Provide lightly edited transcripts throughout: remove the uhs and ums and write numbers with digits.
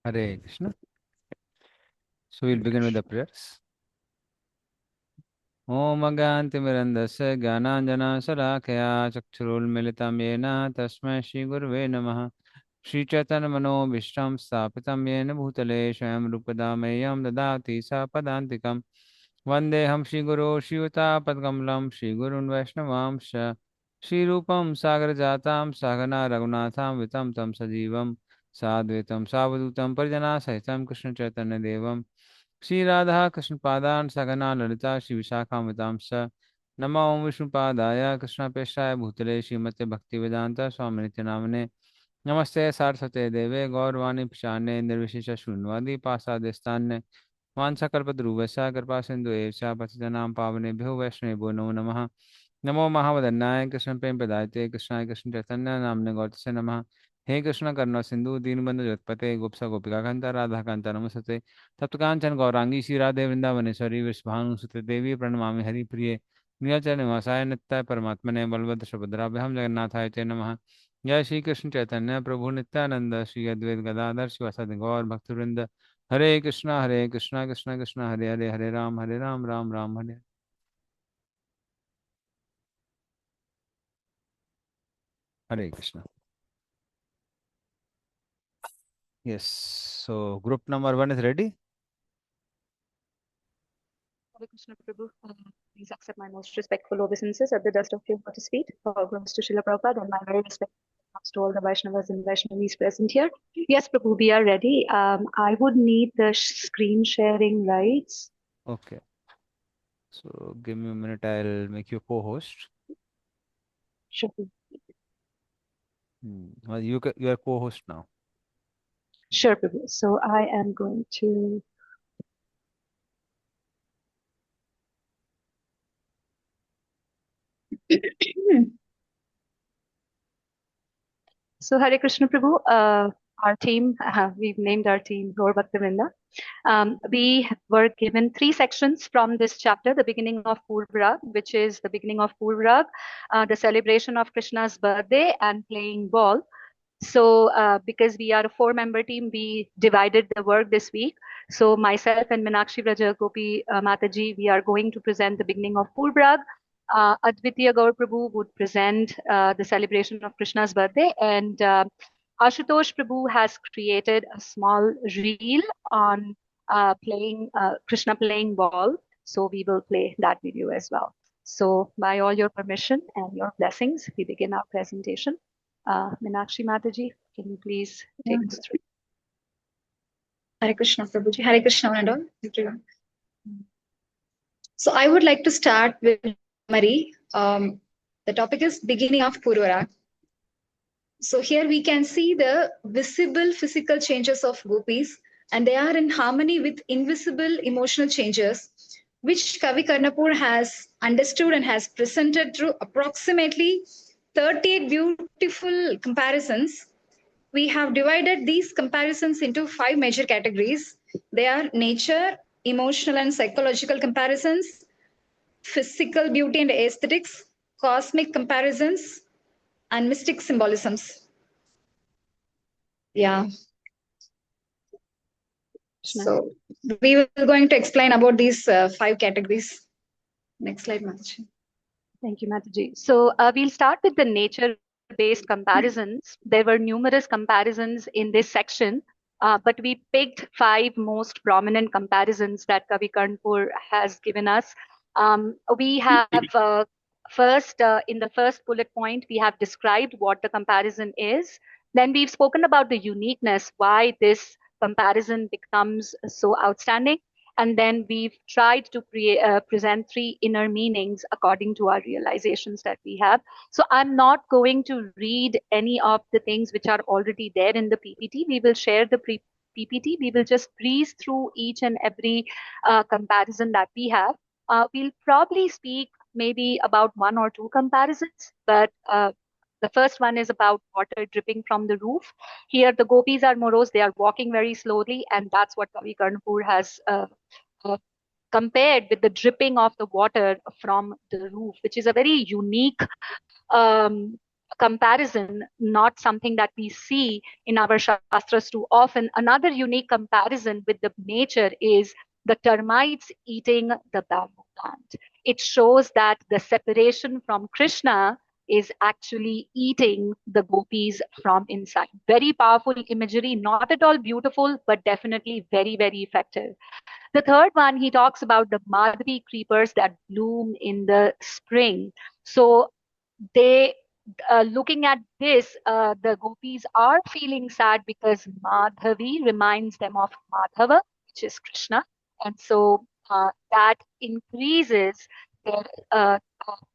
Hare Krishna. So we'll begin with the prayers. Om Gantimirandasya Gyananjana Salakaya Chakshurulmilitam Yena Tasmai Shri Gurave Namaha Shri Chaitanya Mano Vishram Stapitam Yena Bhutale Swayam Rupadameyam Dadati Sapadantikam Vandeham Shri Guru Shri Padgamlam Shri Gurun Vaishnavamsha Shri Rupam Sagar Jatam Sagana Raghunatham Vitam Tam Sajivam Sadvetam Savadutam Parjana Sahitam Krishna Chaitanya Devam Shri Radha Krishna पादान सगना Lalita Shri विशाखामृतां स नमो ओं विष्णुपादाय कृष्णपेशाय भूतले श्रीमते भक्तिवेदांत स्वामी नित्यानामने नमस्ते सारस्वते देवे गौरवाणी पिशाने निर्विशेष शून्यवादी पासादिस्तान्य वाञ्छाकल्पतरुभ्यश्च कृपा सिन्धु एव च पतितानां पावनेभ्यो वैष्णवेभ्यो नमो नमः नमो महावदन्नाय कृष्ण प्रेम प्रदायते कृष्णाय कृष्ण चैतन्य नामने गौतस्य नमः हे कृष्ण करुणा सिंधु दीनबंधु जगत्पते गोपसा गोपिका कांता राधा कांता नमस्ते तप्त कांचन गौरांगी श्री राधे वृंदावनेश्वरी विश्वभानुसुते देवी प्रणमामि हरिप्रिये नीलचरण निवासाय नित्याय परमात्मने बलभद्र सुभद्राभ्याम जगन्नाथाय च नमः जय श्री कृष्ण चैतन्य प्रभु नित्यानंद श्री अद्वैत गदाधर शिवासादि गौर भक्तवृंद हरे Krishna Krishna Krishna Hare Hare Hare Ram Ram Ram Hare Hare Krishna. Yes. So group number one is ready. Hare Krishna Prabhu, please accept my most respectful obeisances at the dust of your lotus feet. Congrats to Srila Prabhupada and my very respectful thanks to all the Vaishnavas and Vaishnavis present here. Yes, Prabhu, we are ready. I would need the screen sharing rights. Okay. So give me a minute. I'll make you co-host. Sure. Well, you are co-host now. Sure, Prabhu. So I am going to. So Hare Krishna Prabhu, our team, we've named our team Gaur Bhaktivinoda. We were given 3 sections from this chapter, the beginning of Purvrag, which is the beginning of Purvrag, the celebration of Krishna's birthday and playing ball. So because we are a 4-member team, we divided the work this week. So myself and Meenakshi Vraja Gopi Mataji, we are going to present the beginning of Purvrag. Advitiya Gaur Prabhu would present the celebration of Krishna's birthday, and Ashutosh Prabhu has created a small reel on playing Krishna playing ball. So we will play that video as well. So by all your permission and your blessings, we begin our presentation. Meenakshi Mataji, can you please take us through? Hare Krishna Prabhuji, Hare Krishna and all, everyone. So I would like to start with Mari. The topic is beginning of Purvara. So here we can see the visible physical changes of gopis, and they are in harmony with invisible emotional changes, which Kavi Karnapur has understood and has presented through approximately 38 beautiful comparisons. We have divided these comparisons into 5 major categories. They are nature, emotional and psychological comparisons, physical beauty and aesthetics, cosmic comparisons, and mystic symbolisms. Yeah. So we will going to explain about these 5 categories. Next slide, Mataji. Thank you, Mataji. So we'll start with the nature-based comparisons. There were numerous comparisons in this section, but we picked 5 most prominent comparisons that Kavi Karnpur has given us. We have first, in the first bullet point, we have described what the comparison is. Then we've spoken about the uniqueness, why this comparison becomes so outstanding. And then we've tried to present 3 inner meanings according to our realizations that we have. So I'm not going to read any of the things which are already there in the PPT. We will share the PPT. We will just breeze through each and every comparison that we have. We'll probably speak maybe about 1 or 2 comparisons, but the first one is about water dripping from the roof. Here, the gopis are morose. They are walking very slowly, and that's what Kavi Karnapur has compared with the dripping of the water from the roof, which is a very unique comparison, not something that we see in our Shastras too often. Another unique comparison with the nature is the termites eating the bamboo plant. It shows that the separation from Krishna is actually eating the gopis from inside. Very powerful imagery, not at all beautiful, but definitely very, very effective. The third one, he talks about the Madhavi creepers that bloom in the spring. So they looking at this, the gopis are feeling sad because Madhavi reminds them of Madhava, which is Krishna, and so that increases their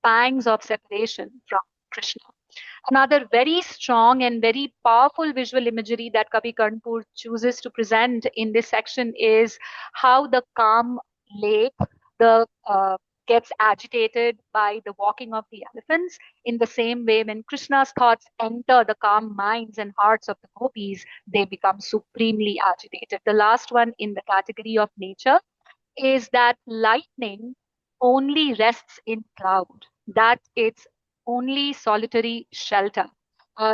pangs of separation from Krishna. Another very strong and very powerful visual imagery that Kavi Karnpur chooses to present in this section is how the calm lake, the gets agitated by the walking of the elephants. In the same way, when Krishna's thoughts enter the calm minds and hearts of the gopis, they become supremely agitated. The last one in the category of nature is that lightning only rests in cloud, that it's only solitary shelter.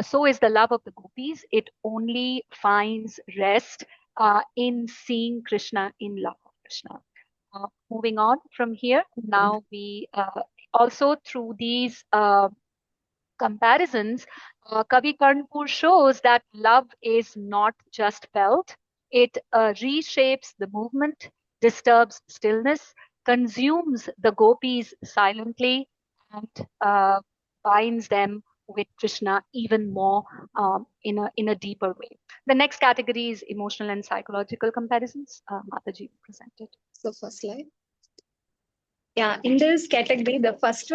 So is the love of the gopis. It only finds rest in seeing Krishna, in love of Krishna. Moving on from here, now we also through these comparisons, Kavi Karnpur shows that love is not just felt, it reshapes the movement, disturbs stillness, consumes the gopis silently, and binds them with Krishna even more in a deeper way. The next category is emotional and psychological comparisons. Mataji presented. So first slide. Yeah, in this category, the first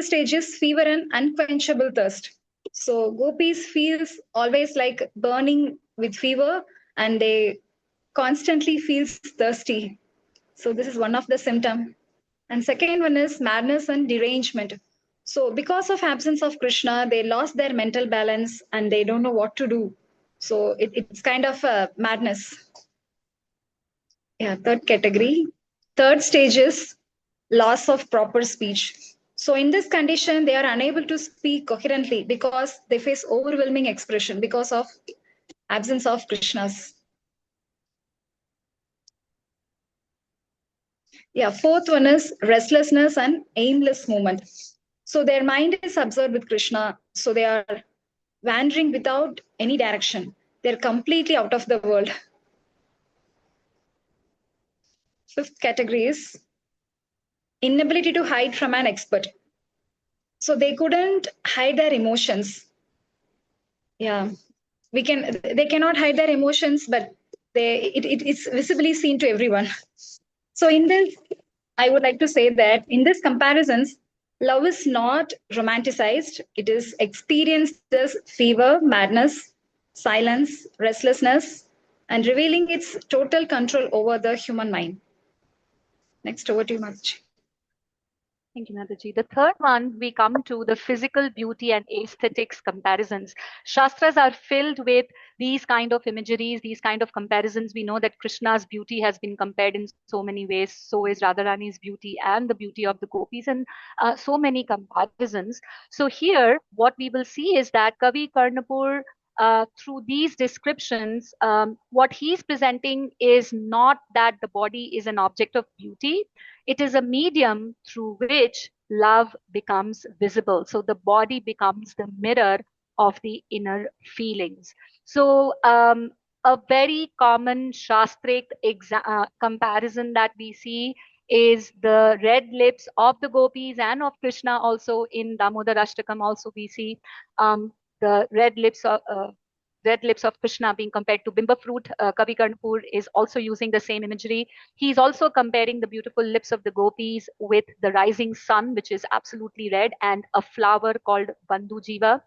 stage is fever and unquenchable thirst. So gopis feels always like burning with fever, and they constantly feels thirsty. So this is one of the symptom. And second one is madness and derangement. So because of absence of Krishna, they lost their mental balance and they don't know what to do. So it's kind of a madness. Yeah, third category. Third stage is loss of proper speech. So in this condition, they are unable to speak coherently because they face overwhelming expression because of absence of Krishna's. Yeah, fourth one is restlessness and aimless movement. So their mind is absorbed with Krishna. So they are wandering without any direction. They're completely out of the world. Fifth category is inability to hide from an expert. So they couldn't hide their emotions. Yeah, they cannot hide their emotions, but it's visibly seen to everyone. So in this, I would like to say that in this comparisons, love is not romanticized. It is experienced as fever, madness, silence, restlessness, and revealing its total control over the human mind. Next, over to you, Mataji. Thank you, Mataji. The third one, we come to the physical beauty and aesthetics comparisons. Shastras are filled with these kind of imageries, these kind of comparisons. We know that Krishna's beauty has been compared in so many ways. So is Radharani's beauty and the beauty of the gopis, and so many comparisons. So here, what we will see is that Kavi Karnapur, through these descriptions, what he's presenting is not that the body is an object of beauty. It is a medium through which love becomes visible. So the body becomes the mirror of the inner feelings. So a very common Shastric comparison that we see is the red lips of the gopis and of Krishna. Also in Damodar Ashtakam also we see the red lips of Krishna being compared to Bimba fruit. Kavi Karnpur is also using the same imagery. He's also comparing the beautiful lips of the gopis with the rising sun, which is absolutely red, and a flower called Bandhu Jiva.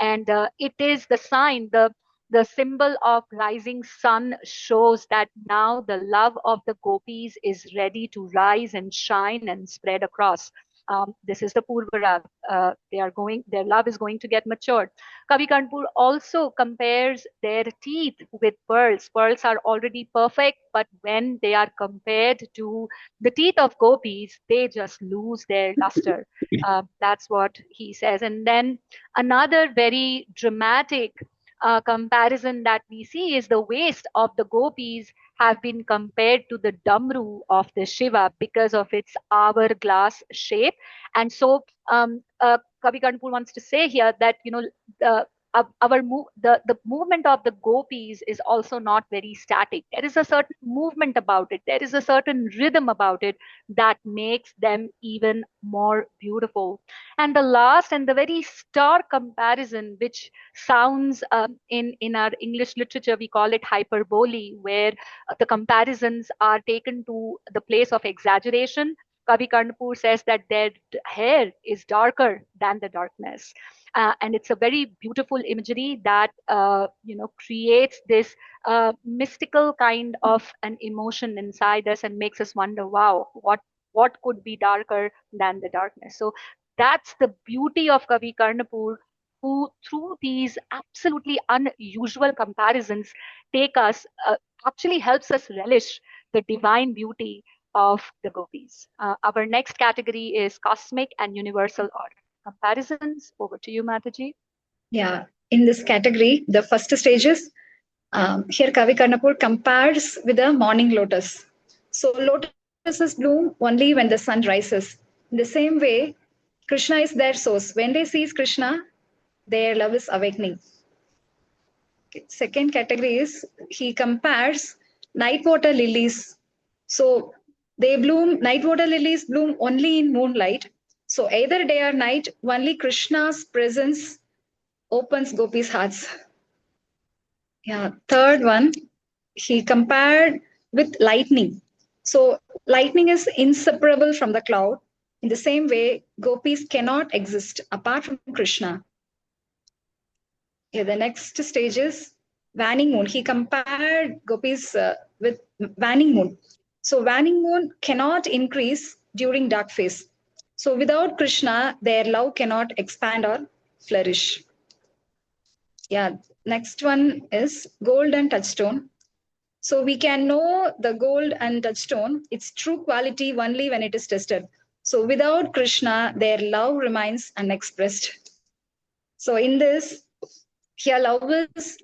And it is the sign, the symbol of rising sun shows that now the love of the gopis is ready to rise and shine and spread across. This is the Purvarag. Their love is going to get matured. Kavi Kanpur also compares their teeth with pearls. Pearls are already perfect, but when they are compared to the teeth of gopis, they just lose their luster. That's what he says. And then another very dramatic comparison that we see is the waist of the gopis have been compared to the damru of the Shiva because of its hourglass shape. And so Kavi Kanpur wants to say here that, the the movement of the gopis is also not very static. There is a certain movement about it. There is a certain rhythm about it that makes them even more beautiful. And the last and the very stark comparison, which sounds in our English literature, we call it hyperbole, where the comparisons are taken to the place of exaggeration. Kavi Karnapur says that their hair is darker than the darkness. And it's a very beautiful imagery that creates this mystical kind of an emotion inside us and makes us wonder, wow, what could be darker than the darkness? So that's the beauty of Kavi Karnapur, who through these absolutely unusual comparisons take us actually helps us relish the divine beauty of the gopis. Our next category is cosmic and universal order comparisons. Over to you, Mataji. Yeah, in this category, the first stage is here Kavi Karnapur compares with the morning lotus. So lotuses bloom only when the sun rises. In the same way, Krishna is their source. When they see Krishna, their love is awakening. Okay. Second category is he compares night water lilies. So night water lilies bloom only in moonlight. So either day or night, only Krishna's presence opens gopis' hearts. Yeah. Third one, he compared with lightning. So lightning is inseparable from the cloud. In the same way, gopis cannot exist apart from Krishna. Yeah, the next stage is waning moon. He compared gopis with waning moon. So waning moon cannot increase during dark phase. So without Krishna, their love cannot expand or flourish. Yeah, next one is gold and touchstone. So we can know the gold and touchstone, its true quality only when it is tested. So without Krishna, their love remains unexpressed. So in this, here love is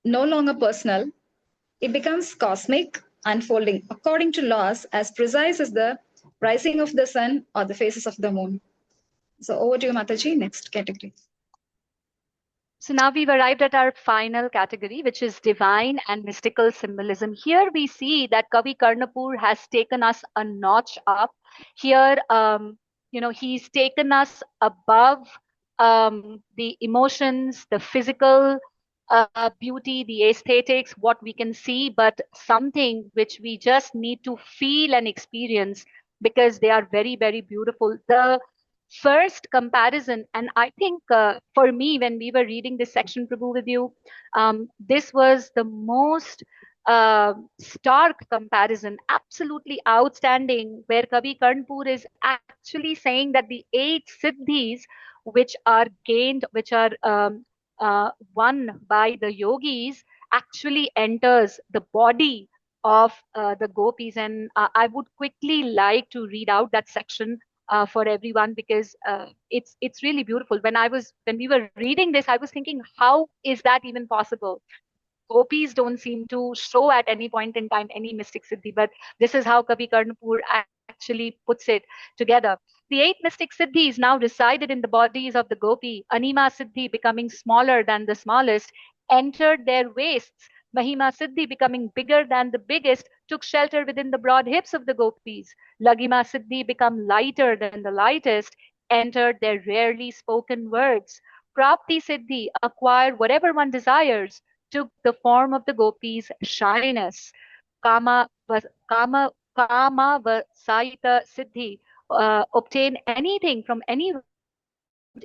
no longer personal. It becomes cosmic, unfolding according to laws as precise as the rising of the sun or the phases of the moon. So over to you, Mataji, next category. So now we've arrived at our final category, which is divine and mystical symbolism. Here we see that Kavi Karnapur has taken us a notch up. Here, he's taken us above the emotions, the physical beauty, the aesthetics, what we can see, but something which we just need to feel and experience because they are very, very beautiful. The first comparison, and I think for me, when we were reading this section, Prabhu, with you, this was the most stark comparison, absolutely outstanding, where Kavi Karnpur is actually saying that the 8 siddhis which are gained, which are won by the yogis, actually enters the body of the gopis. And I would quickly like to read out that section for everyone because it's really beautiful. When we were reading this, I was thinking, how is that even possible? Gopis don't seem to show at any point in time any mystic siddhi, but this is how Kavi Karnapur actually puts it together. The 8 mystic siddhis now resided in the bodies of the gopi. Anima siddhi, becoming smaller than the smallest, entered their waists. Mahima siddhi, becoming bigger than the biggest, took shelter within the broad hips of the gopis. Lagima siddhi, become lighter than the lightest, entered their rarely spoken words. Prapti siddhi, acquired whatever one desires, took the form of the gopis' shyness. Kama, Kama Vasaita Siddhi, obtain anything from anyone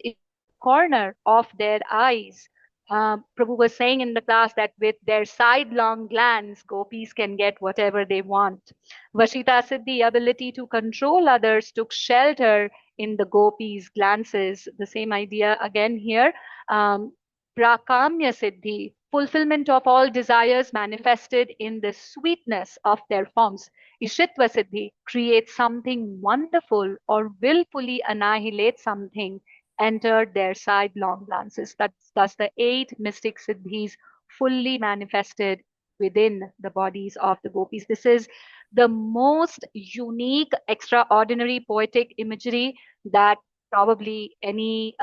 in the corner of their eyes. Prabhu was saying in the class that with their sidelong glance, gopis can get whatever they want. Vashita Siddhi, ability to control others, took shelter in the gopis' glances. The same idea again here. Prakamya Siddhi, fulfillment of all desires manifested in the sweetness of their forms. Ishitva Siddhi, create something wonderful or willfully annihilate something, entered their sidelong glances. That's thus the eight mystic siddhis fully manifested within the bodies of the gopis. This is the most unique, extraordinary poetic imagery that probably any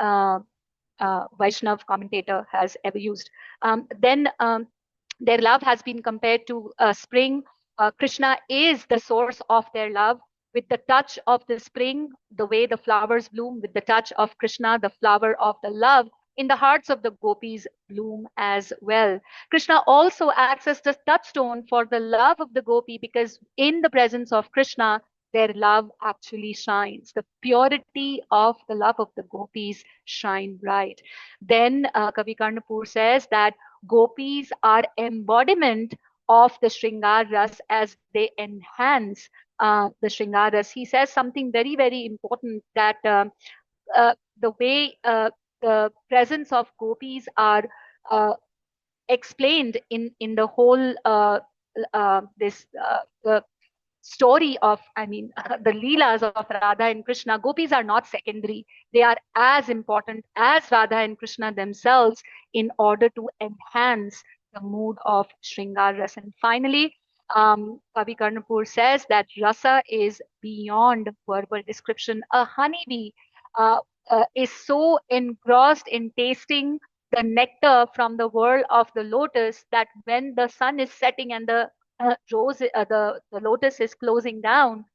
Vaishnav commentator has ever used. Then their love has been compared to spring. Krishna is the source of their love. With the touch of the spring, the way the flowers bloom, with the touch of Krishna, the flower of the love, in the hearts of the gopis bloom as well. Krishna also acts as the touchstone for the love of the gopi, because in the presence of Krishna, their love actually shines. The purity of the love of the gopis shine bright. Then Kavi Karnapur says that gopis are embodiment of the Shringar Ras as they enhance the Shringar Ras. He says something very, very important, that the way the presence of gopis are uh, explained in the whole this the story of, I mean, the Leelas of Radha and Krishna. Gopis are not secondary. They are as important as Radha and Krishna themselves in order to enhance the mood of Shringar Rasa. And finally, Kavi Karnapur says that rasa is beyond verbal description. A honeybee uh, is so engrossed in tasting the nectar from the whirl of the lotus that when the sun is setting and the lotus is closing down,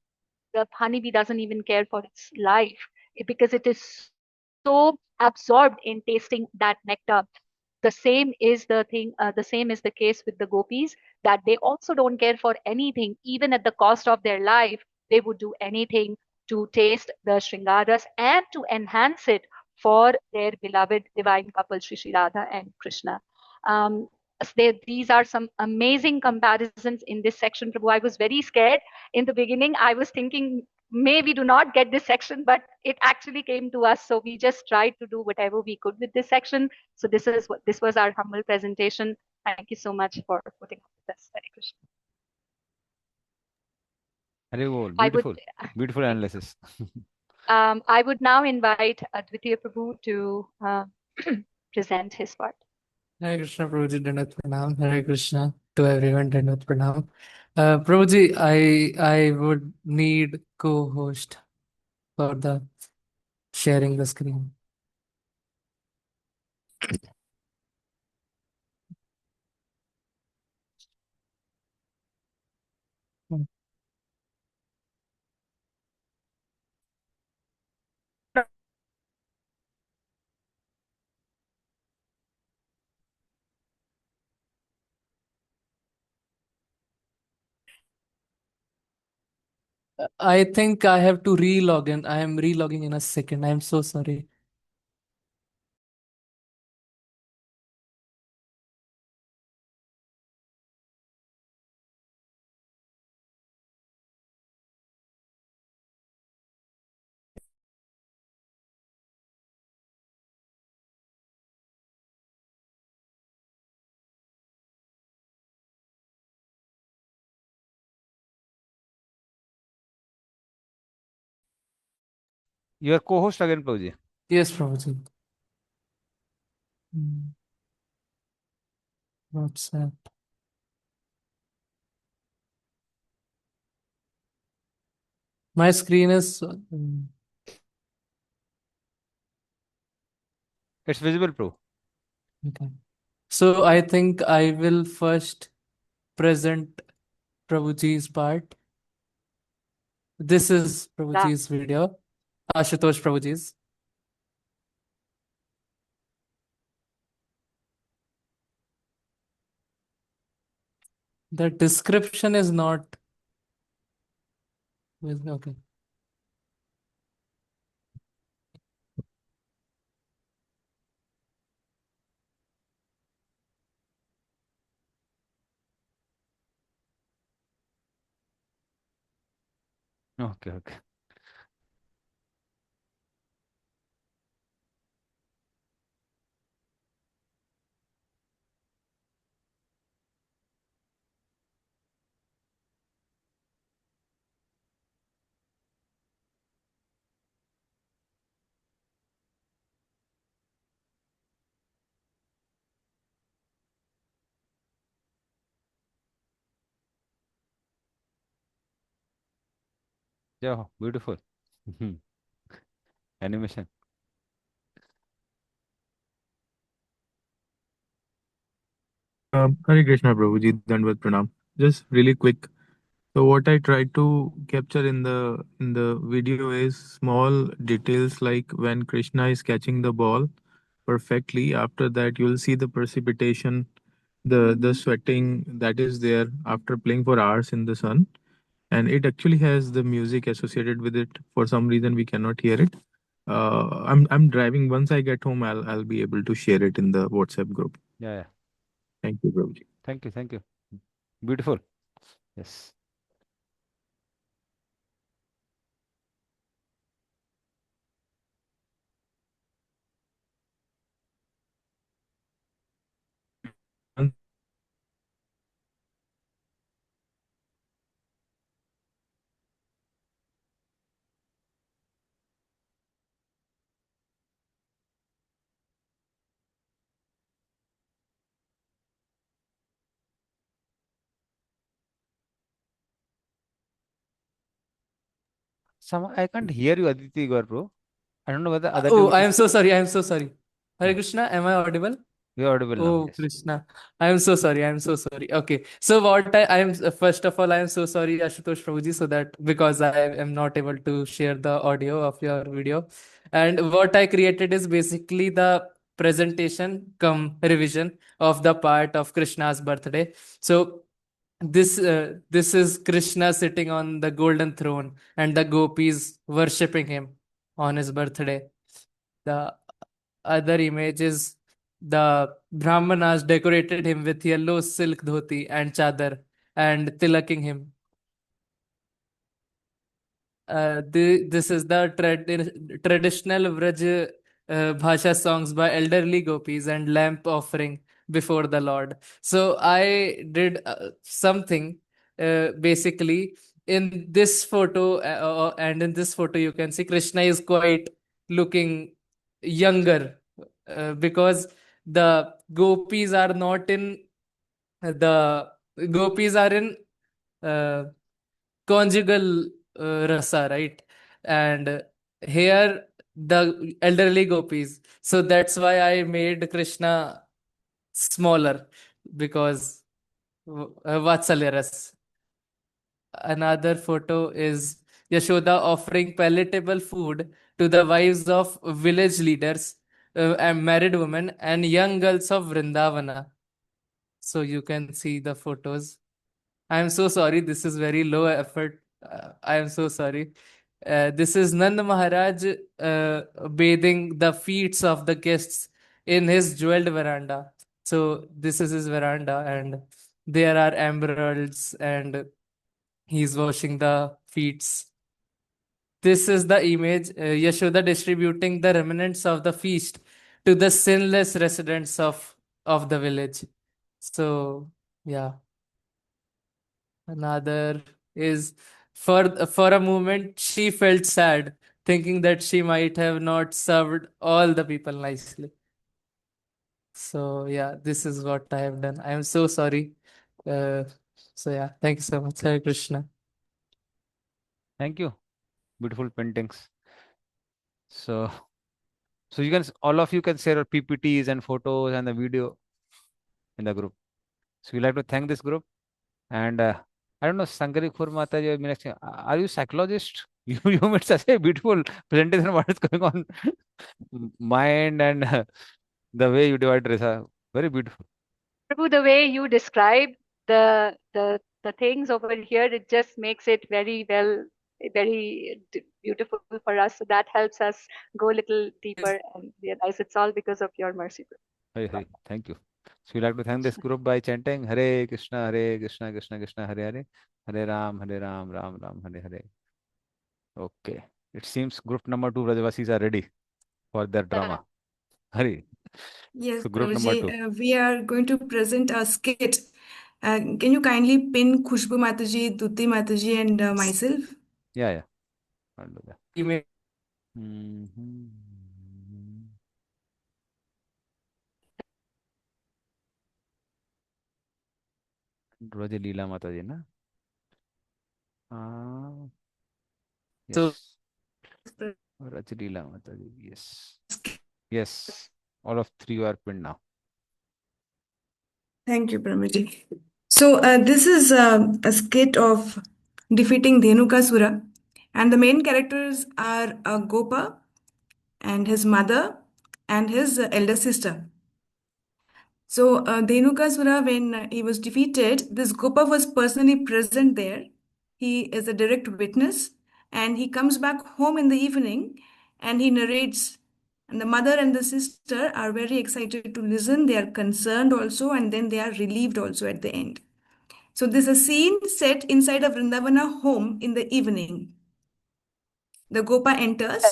the honeybee doesn't even care for its life, because it is so absorbed in tasting that nectar. The same is the case with the gopis, that they also don't care for anything, even at the cost of their life. They would do anything to taste the Shringaras and to enhance it for their beloved divine couple, Shri Radha and Krishna. Um, these are some amazing comparisons in this section, Prabhu. I was very scared in the beginning. I was thinking, may we do not get this section, but it actually came to us. So we just tried to do whatever we could with this section. So this was our humble presentation. Thank you so much for putting up with us. Hare Krishna. Hare Bol. I would, Beautiful. Beautiful thank you. analysis. I would now invite Advitiya Prabhu to present his part. Hare Krishna, Prabhuji, Dandavat Pranam. Hare Krishna to everyone, Dandavat Pranam. Prabhuji, I would need co-host for the sharing the screen. I think I have to re-log in. I am re-logging in a second. I am so sorry. You are co-host again, Prabhuji. Yes, Prabhuji. WhatsApp. My screen is It's visible, Prabhu. okay. So I think I will first present Prabhuji's part. This is Prabhuji's video. Ashutosh Prabhuji's. The description is not okay. Okay, okay. Yeah, beautiful. Animation. Hare Krishna Prabhuji, Dandvat Pranam. Just really quick. So what I tried to capture in the video is small details like when Krishna is catching the ball perfectly. After that, you'll see the precipitation, the sweating that is there after playing for hours in the sun, and it actually has the music associated with it. For some reason, we cannot hear it. I'm driving. Once I get home, I'll be able to share it in the WhatsApp group. Yeah, yeah. Thank you, Prabhuji. Thank you, thank you. Beautiful. Yes. Some I can't hear you, Aditi Gaur, bro. I don't know whether other Oh, I am devotees. so sorry. I am so sorry. Hare Yeah, Krishna, am I audible? you're audible now. Oh, Yes. Krishna. I am so sorry. I am so sorry. Okay. So what I am first of all, I am so sorry, Ashutosh Prabhuji, so that because I am not able to share the audio of your video. And what I created is basically the presentation come revision of the part of Krishna's birthday. So this is Krishna sitting on the golden throne and the gopis worshipping him on his birthday. The other image is the Brahmanas decorated him with yellow silk dhoti and chadar and tilaking him. This is the traditional Vraj Bhasha songs by elderly gopis and lamp offering before the Lord. So I did something basically in this photo, and in this photo you can see Krishna is quite looking younger because the gopis are not in the gopis are in uh, conjugal rasa, right? And here the elderly gopis. So that's why I made Krishna smaller because Vatsalya ras. Another photo is Yashoda offering palatable food to the wives of village leaders and married women and young girls of Vrindavana. So you can see the photos. I am so sorry. This is very low effort. I am so sorry. This is Nand Maharaj bathing the feet of the guests in his jeweled veranda. So this is his veranda, and there are emeralds, and he's washing the feet. This is the image Yashoda distributing the remnants of the feast to the sinless residents of the village. So yeah. Another is for a moment she felt sad, thinking that she might have not served all the people nicely. So yeah, this is what I have done. I am so sorry. Uh, so yeah, thank you so much, Hare Krishna. Thank you. Beautiful paintings. So, so you can all of you can share your PPTs and photos and the video in the group. So we like to thank this group. And I don't know, Sangari Khur Mataji or Meenakshi, are you psychologist? You made such a beautiful presentation. What is going on? Mind and the way you divide Risa. Very beautiful. Prabhu, the way you describe the things over here, it just makes it very well, very beautiful for us. So that helps us go a little deeper and realize it's all because of your mercy, Prabhu. Hari, Hari. Thank you. So we like to thank this group by chanting Hare Krishna, Hare Krishna, Krishna Krishna, Hare Hare, Hare Ram, Hare Ram, Ram Ram, Hare Hare. Okay. It seems group number two Brajavasis are ready for their drama. Hare. Yes, So group number Prabhuji, two. we are going to present a skit. Can you kindly pin Khushbu Mataji, Duti Mataji, and myself? Yeah, yeah. I'll do that. Image. Mhm. रोज लीला माता जी ना हाँ So, Yes. Rajlila Mataji. Yes. Yes. All of three are pinned now. Thank you, Pramiti. So this is a skit of defeating Dhenukasura, and the main characters are Gopa and his mother and his elder sister. So Dhenukasura, when he was defeated, this Gopa was personally present there. He is a direct witness, and he comes back home in the evening, and he narrates. And the mother and the sister are very excited to listen. They are concerned also, and then they are relieved also at the end. So there's a scene set inside a Vrindavana home in the evening. The Gopa enters.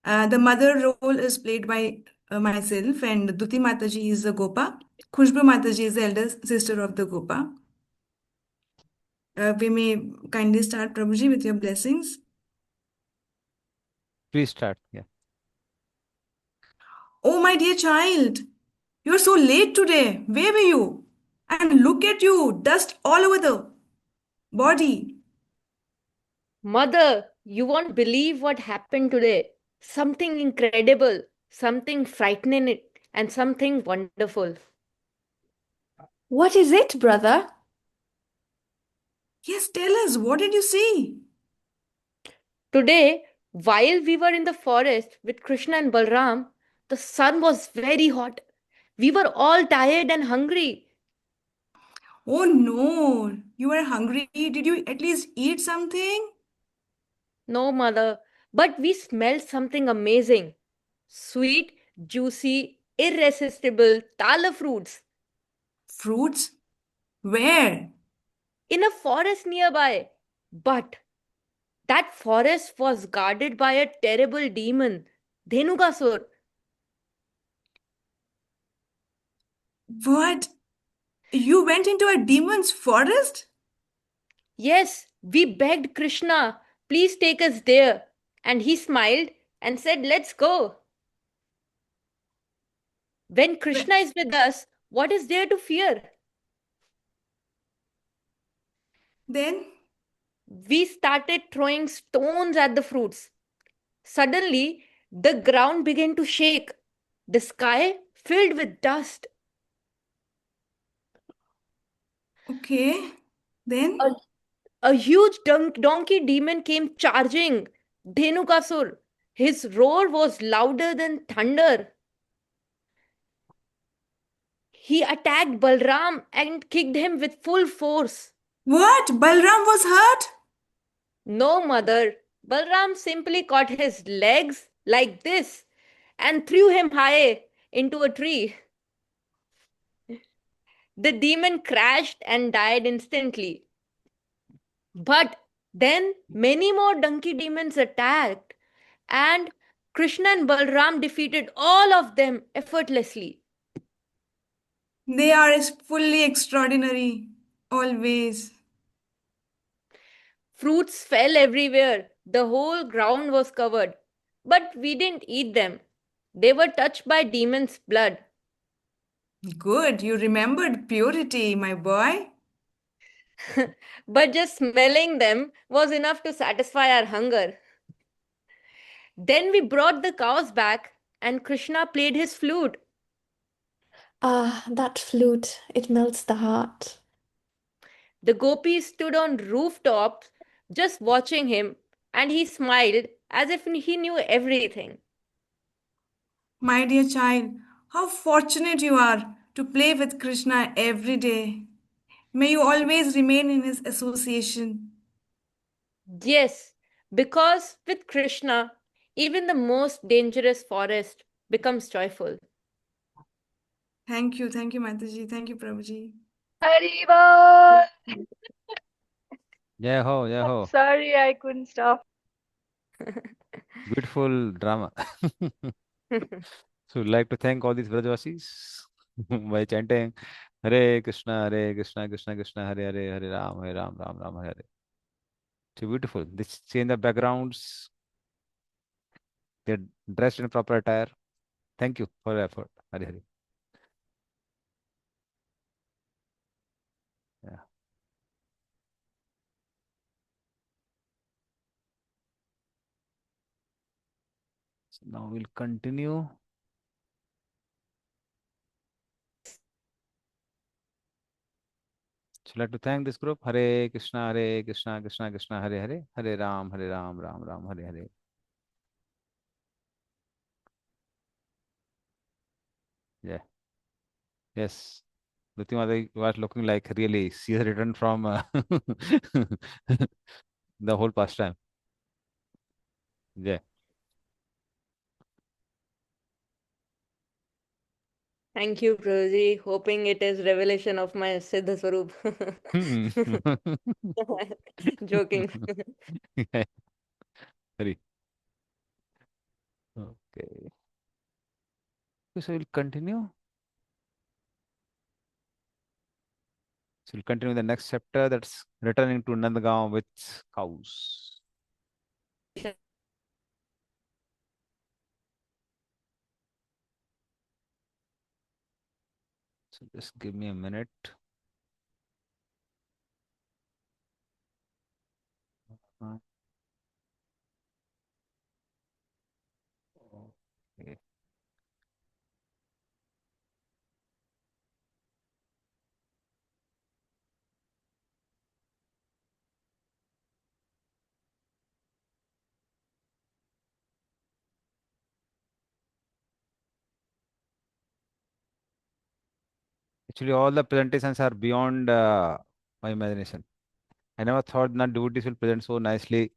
The mother role is played by myself, and Duti Mataji is the Gopa. Khushbu Mataji is the elder sister of the Gopa. We may kindly start, Prabhuji, with your blessings. Please start. Yeah. Oh, my dear child, you're so late today. Where were you? And look at you, dust all over the body. Mother, you won't believe what happened today. Something incredible, something frightening, and something wonderful. What is it, brother? Yes, tell us, what did you see? Today, while we were in the forest with Krishna and Balram, the sun was very hot. We were all tired and hungry. Oh no, you are hungry. Did you at least eat something? No, mother, but we smelled something amazing. Sweet, juicy, irresistible tala fruits Fruits? Where? in a forest nearby. But that forest was guarded by a terrible demon, Dhenukasur. What? You went into a demon's forest? Yes, we begged Krishna, please take us there. And he smiled and said, let's go. When Wh- Krishna is with us, what is there to fear? Then We started throwing stones at the fruits. Suddenly, the ground began to shake. The sky filled with dust. okay. A, Then a huge donkey demon came charging. Dhenukasur. His roar was louder than thunder. He attacked Balram and kicked him with full force. what? Balram was hurt? No, mother. Balram simply caught his legs like this and threw him high into a tree. The demon crashed and died instantly. But then many more donkey demons attacked, and Krishna and Balram defeated all of them effortlessly. They are fully extraordinary. Always. Fruits fell everywhere. The whole ground was covered. But we didn't eat them. They were touched by demons' blood. Good, you remembered purity, my boy. But just smelling them was enough to satisfy our hunger. Then we brought the cows back, and Krishna played his flute. Ah, that flute, it melts the heart. The gopis stood on rooftops just watching him, and he smiled as if he knew everything. My dear child, how fortunate you are to play with Krishna every day. May you always remain in his association. Yes, because with Krishna, even the most dangerous forest becomes joyful. Thank you, Mataji. Thank you, Prabhuji. Haribo! Jai ho, jai ho. Sorry, I couldn't stop. Beautiful drama. So, we'd like to thank all these Brajvasis by chanting Hare Krishna, Krishna Krishna, Hare Hare, Hare Ram, Ram Ram, Hare Hare. So beautiful. They change the backgrounds. They're dressed in proper attire. Thank you for your effort. Hare Hare. Yeah. So now we'll continue. So I'd like to thank this group. Hare Krishna, Krishna Krishna, Hare Hare, Hare Ram, Ram Ram, Hare Hare. Yeah. Yes. Dutimata was looking like really she has returned from the whole pastime. Yeah. Thank you, Prabhuji. Hoping it is revelation of my Siddha Swarup. Hmm. Joking. Yeah. Hare. Okay. So we'll continue. So we'll continue the next chapter, that's returning to Nandagaon with cows. So just give me a minute. Uh, Okay. Actually, all the presentations are beyond my imagination. I never thought that devotees will present so nicely.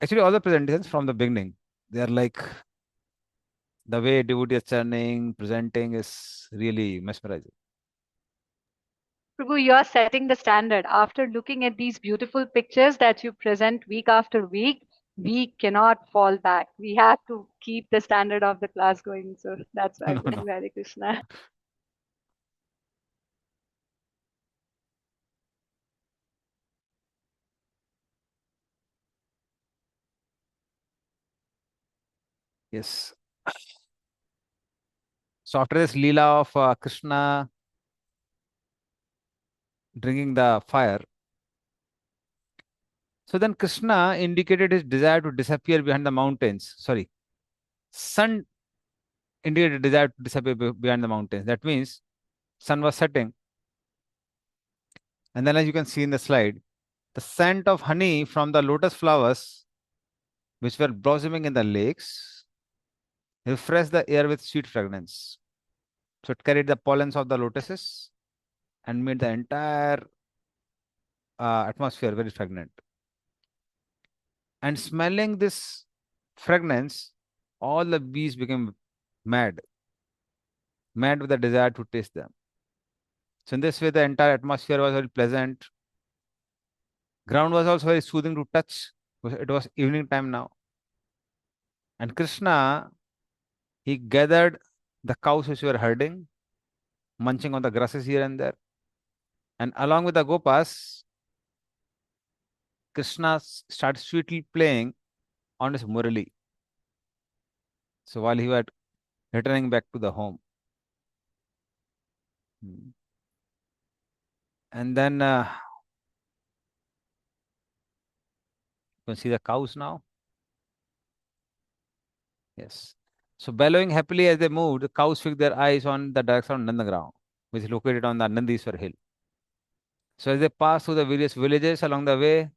Actually, all the presentations from the beginning, they are like the way devotee is turning, presenting is really mesmerizing. Prabhu, you are setting the standard. After looking at these beautiful pictures that you present week after week, we cannot fall back. We have to keep the standard of the class going. So that's why No, I'm no. saying Hare Krishna. Yes. So after this Leela of Krishna drinking the fire, so then Krishna indicated his desire to disappear behind the mountains. Sorry, sun indicated desire to disappear behind the mountains. That means sun was setting. And then as you can see in the slide, the scent of honey from the lotus flowers, which were blossoming in the lakes, refreshed the air with sweet fragrance. So it carried the pollens of the lotuses and made the entire atmosphere very fragrant. And smelling this fragrance, all the bees became mad, mad with the desire to taste them. So in this way, the entire atmosphere was very pleasant. Ground was also very soothing to touch. It was evening time now. And Krishna, he gathered the cows which were herding, munching on the grasses here and there. And along with the gopas, Krishna started sweetly playing on his murali. So while he was returning back to the home. Hmm. And then you can see the cows now. Yes. So bellowing happily as they moved, the cows fixed their eyes on the direction of Nandagram, which is located on the Nandiswar hill. So as they passed through the various villages along the way,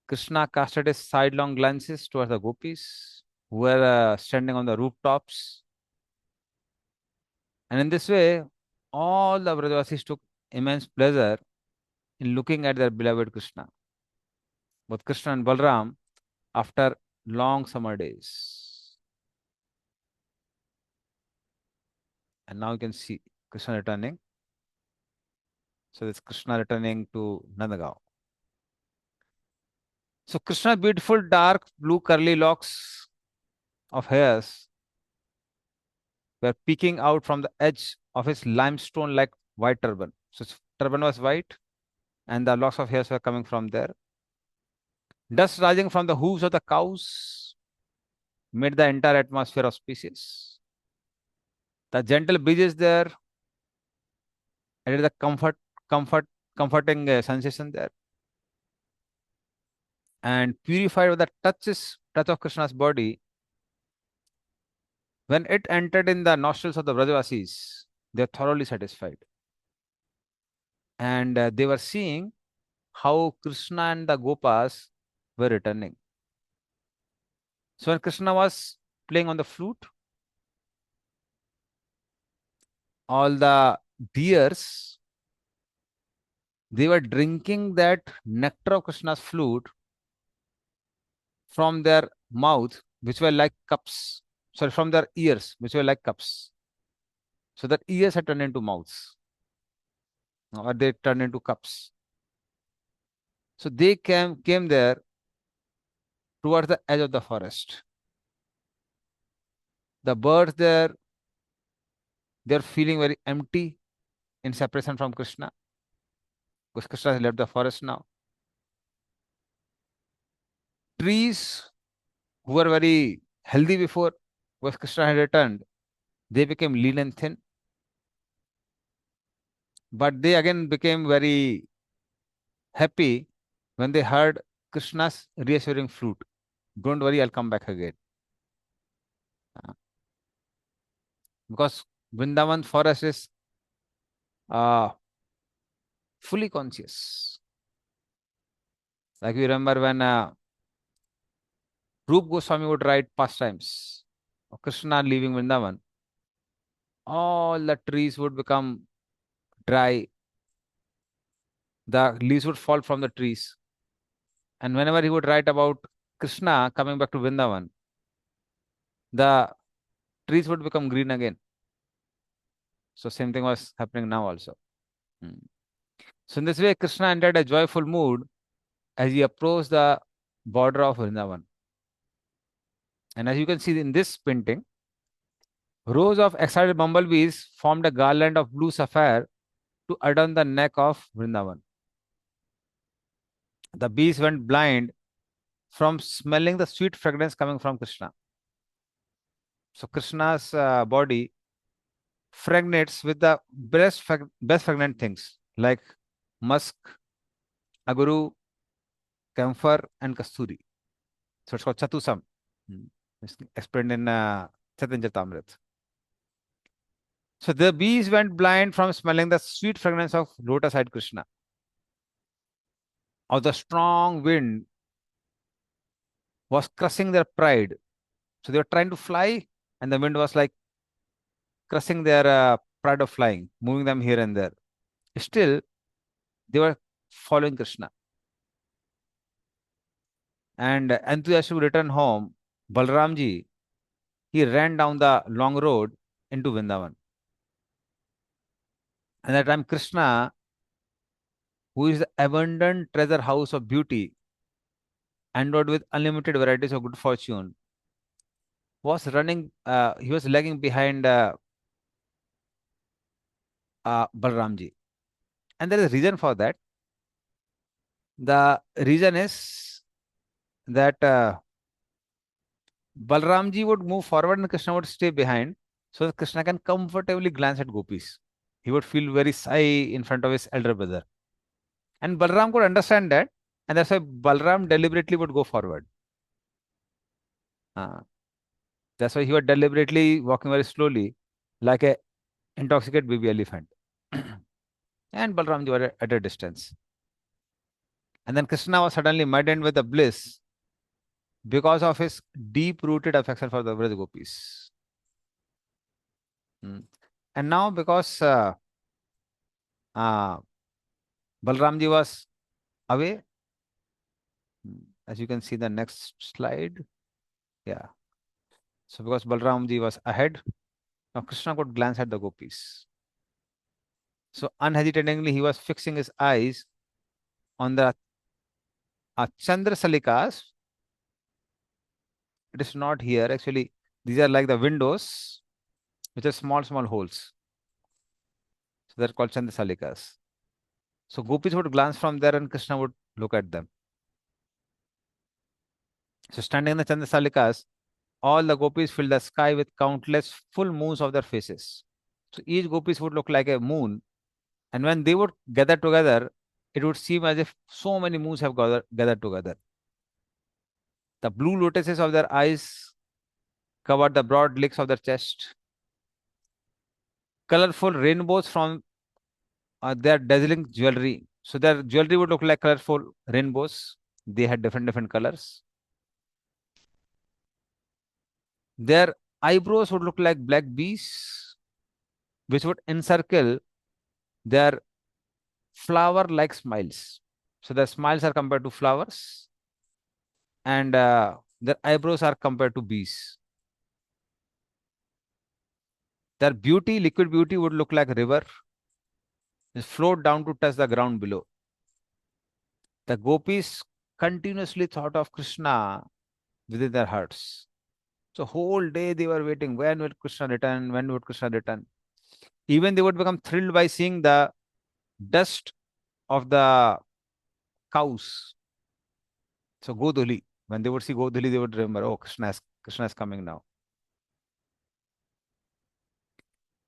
Krishna casted his sidelong glances towards the gopis who were standing on the rooftops. And in this way, all the Brajavasis took immense pleasure in looking at their beloved Krishna, both Krishna and Balram, after long summer days. And now you can see Krishna returning. So this Krishna returning to Nandagaon. So Krishna's beautiful dark blue curly locks of hairs were peeking out from the edge of his limestone like white turban. So his turban was white and the locks of hairs were coming from there. Dust rising from the hooves of the cows made the entire atmosphere auspicious. The gentle breezes there added the comforting sensation there. And purified with the touches touch of Krishna's body, when it entered in the nostrils of the Brajavasis, they were thoroughly satisfied. And they were seeing how Krishna and the Gopas were returning. So when Krishna was playing on the flute, all the deers, they were drinking that nectar of Krishna's flute from their mouth, which were like cups. Sorry, from their ears, which were like cups. So that ears had turned into mouths, or they turned into cups. So they came there towards the edge of the forest. The birds there, they're feeling very empty in separation from Krishna, because Krishna has left the forest now. Trees who were very healthy before, because Krishna had returned, they became lean and thin. But they again became very happy when they heard Krishna's reassuring flute. Don't worry, I'll come back again. Because Vrindavan forest is uh, fully conscious. Like we remember when Rup Goswami would write pastimes of Krishna leaving Vrindavan, all the trees would become dry, the leaves would fall from the trees. And whenever he would write about Krishna coming back to Vrindavan, the trees would become green again. So same thing was happening now also. So in this way, Krishna entered a joyful mood as he approached the border of Vrindavan. And as you can see in this painting, rows of excited bumblebees formed a garland of blue sapphire to adorn the neck of Vrindavan. The bees went blind from smelling the sweet fragrance coming from Krishna. So Krishna's body fragnates with the best fragrant things like musk, aguru, camphor, and kasturi. So it's called chatusam. It's explained in Chaitanya Charitamrita. So the bees went blind from smelling the sweet fragrance of lotus-eyed Krishna. Or the strong wind was crushing their pride. So they were trying to fly, and the wind was like crushing their pride of flying, moving them here and there. Still, they were following Krishna. And enthusiastic to return home, Balramji, he ran down the long road into Vrindavan. And that time Krishna, who is the abundant treasure house of beauty, endowed with unlimited varieties of good fortune, was running, he was lagging behind Balramji. And there is a reason for that. The reason is that Balramji would move forward and Krishna would stay behind, so that Krishna can comfortably glance at gopis. He would feel very shy in front of his elder brother. And Balram could understand that, and that's why Balram deliberately would go forward. That's why he was deliberately walking very slowly, like a intoxicated baby elephant. And Balramji were at a distance. And then Krishna was suddenly maddened with the bliss because of his deep-rooted affection for the Vraj gopis. And now because Balramji was away, as you can see the next slide. Yeah. So because Balramji was ahead, now Krishna could glance at the gopis. So unhesitatingly, he was fixing his eyes on the Chandra Salikas. It is not here. Actually, these are like the windows, which are small, small holes. So they're called Chandra Salikas. So gopis would glance from there and Krishna would look at them. So standing in the Chandra Salikas, all the gopis filled the sky with countless full moons of their faces. So each gopis would look like a moon. And when they would gather together, it would seem as if so many moons have gathered together. The blue lotuses of their eyes covered the broad lakes of their chest. Colorful rainbows from their dazzling jewelry. So their jewelry would look like colorful rainbows. They had different colors. Their eyebrows would look like black bees, which would encircle their flower-like smiles. So their smiles are compared to flowers, and their eyebrows are compared to bees. Their beauty, liquid beauty, would look like a river, which flowed down to touch the ground below. The gopis continuously thought of Krishna within their hearts. So whole day they were waiting. When would Krishna return? When would Krishna return? Even they would become thrilled by seeing the dust of the cows. So Godhuli. When they would see Godhuli, they would remember, oh, Krishna is coming now.